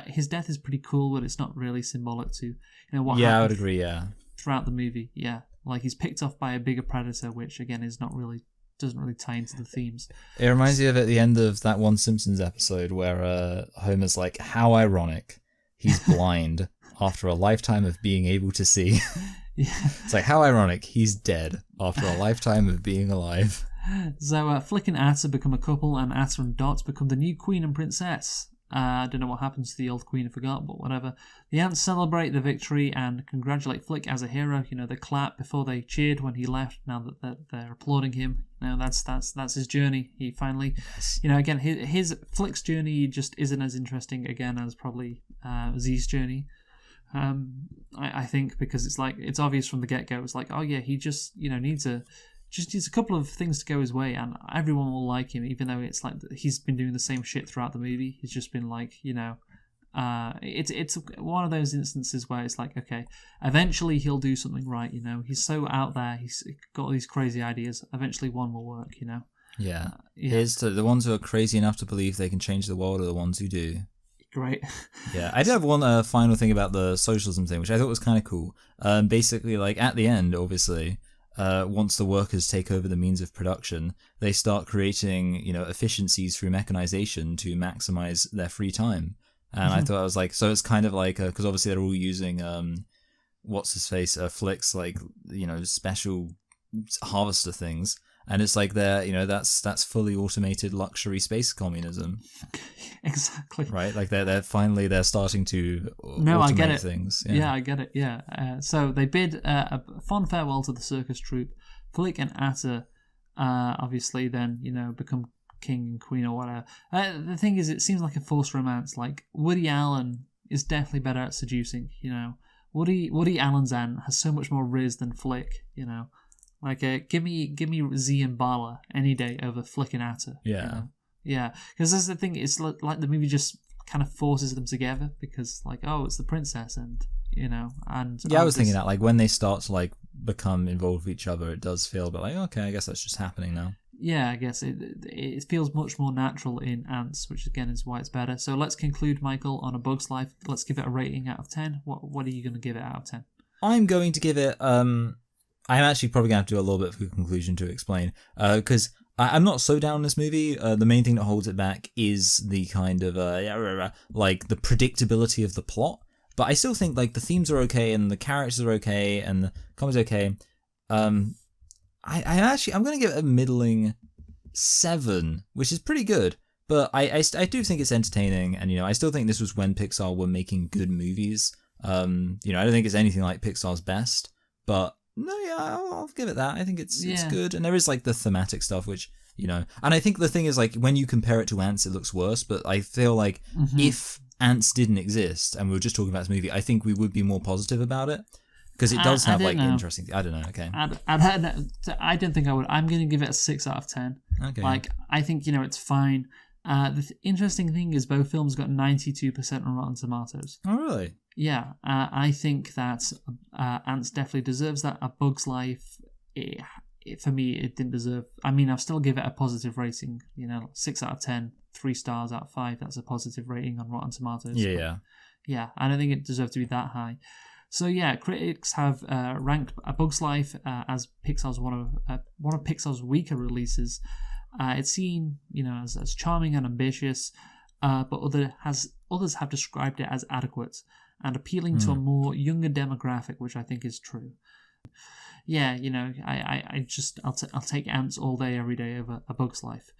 his death is pretty cool, but it's not really symbolic to what Yeah, happened I would agree. Yeah, throughout the movie. Yeah, like he's picked off by a bigger predator, which again is not really doesn't really tie into the themes. it reminds me of at the end of that one Simpsons episode where Homer's like, "How ironic, he's blind after a lifetime of being able to see." Yeah. It's like, how ironic, he's dead after a lifetime of being alive. So Flick and Atta become a couple, and Atta and Dot become the new queen and princess. I don't know what happens to the old queen, I forgot, but whatever. The Ants celebrate the victory and congratulate Flick as a hero. They clap before they cheered when he left. Now that they're applauding him, that's his journey. He finally, again, his Flick's journey just isn't as interesting again as probably Z's journey. I think because it's obvious from the get-go. It's like, oh yeah, he just needs a couple of things to go his way, and everyone will like him, even though it's like he's been doing the same shit throughout the movie. He's just been like, it's one of those instances where it's like, okay, eventually he'll do something right. He's so out there, he's got all these crazy ideas. Eventually, one will work. Yeah. Here's to the ones who are crazy enough to believe they can change the world are the ones who do. Great. Yeah, I did have one final thing about the socialism thing, which I thought was kind of cool. Basically, like at the end, obviously, once the workers take over the means of production, they start creating, efficiencies through mechanization to maximize their free time. And I thought I was like, so it's kind of like, because obviously they're all using, what's his face, Flick's like, special harvester things. And it's like that's fully automated luxury space communism. Exactly. Right? Like they're starting to automate I get it. things. Yeah, I get it. Yeah. So they bid a fond farewell to the circus troupe. Flick and Atta, obviously, then become king and queen or whatever. The thing is, it seems like a forced romance. Like Woody Allen is definitely better at seducing. Woody Allen's Ant has so much more riz than Flick. Like, give me Z and Bala any day over Flick and Atta. Yeah. Yeah. Because that's the thing. It's like the movie just kind of forces them together because, like, oh, it's the princess and, and... Yeah, I was thinking that, like, when they start to, like, become involved with each other, it does feel a bit like, okay, I guess that's just happening now. Yeah, I guess it feels much more natural in Antz, which, again, is why it's better. So let's conclude, Michael, on A Bug's Life. Let's give it a rating out of 10. What are you going to give it out of 10? I'm going to give it... I'm actually probably going to have to do a little bit of a conclusion to explain, because I'm not so down on this movie. The main thing that holds it back is the kind of, like, the predictability of the plot. But I still think, like, the themes are okay, and the characters are okay, and the comedy's okay. I'm going to give it a middling 7, which is pretty good. But I do think it's entertaining, and, I still think this was when Pixar were making good movies. I don't think it's anything like Pixar's best, but... No, yeah, I'll give it that. I think it's good. And there is, like, the thematic stuff, which, and I think the thing is, like, when you compare it to Antz, it looks worse, but I feel like if Antz didn't exist, and we were just talking about this movie, I think we would be more positive about it, because it does have, like, interesting... I don't know, okay. I don't think I would. I'm going to give it a 6 out of 10. Okay. Like, I think, it's fine. The interesting thing is both films got 92% on Rotten Tomatoes. Oh, really? Yeah, I think that Antz definitely deserves that. A Bug's Life, for me, it didn't deserve... I mean, I'll still give it a positive rating. 6 out of 10, 3 stars out of 5. That's a positive rating on Rotten Tomatoes. Yeah. Yeah, I don't think it deserved to be that high. So yeah, critics have ranked A Bug's Life as Pixar's one of Pixar's weaker releases. It's seen, as charming and ambitious, but others have described it as adequate and appealing to a more younger demographic, which I think is true. Yeah, I'll take Antz all day, every day over A Bug's Life,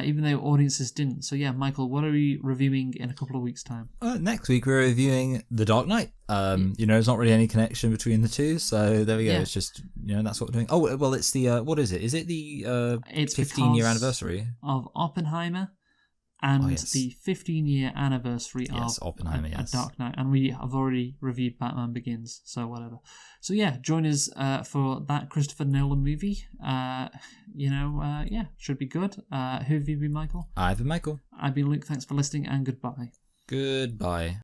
even though audiences didn't. So yeah, Michael, what are we reviewing in a couple of weeks' time? Next week we're reviewing The Dark Knight. There's not really any connection between the two, so there we go. Yeah. It's just, that's what we're doing. Oh, well, it's the, what is it? Is it the 15-year anniversary? Of Oppenheimer. And yes. the 15-year anniversary of Oppenheimer, A Dark Knight. And we have already reviewed Batman Begins, so whatever. So yeah, join us for that Christopher Nolan movie. Should be good. Who have you been, Michael? I've been Michael. I've been Luke. Thanks for listening, and goodbye. Goodbye.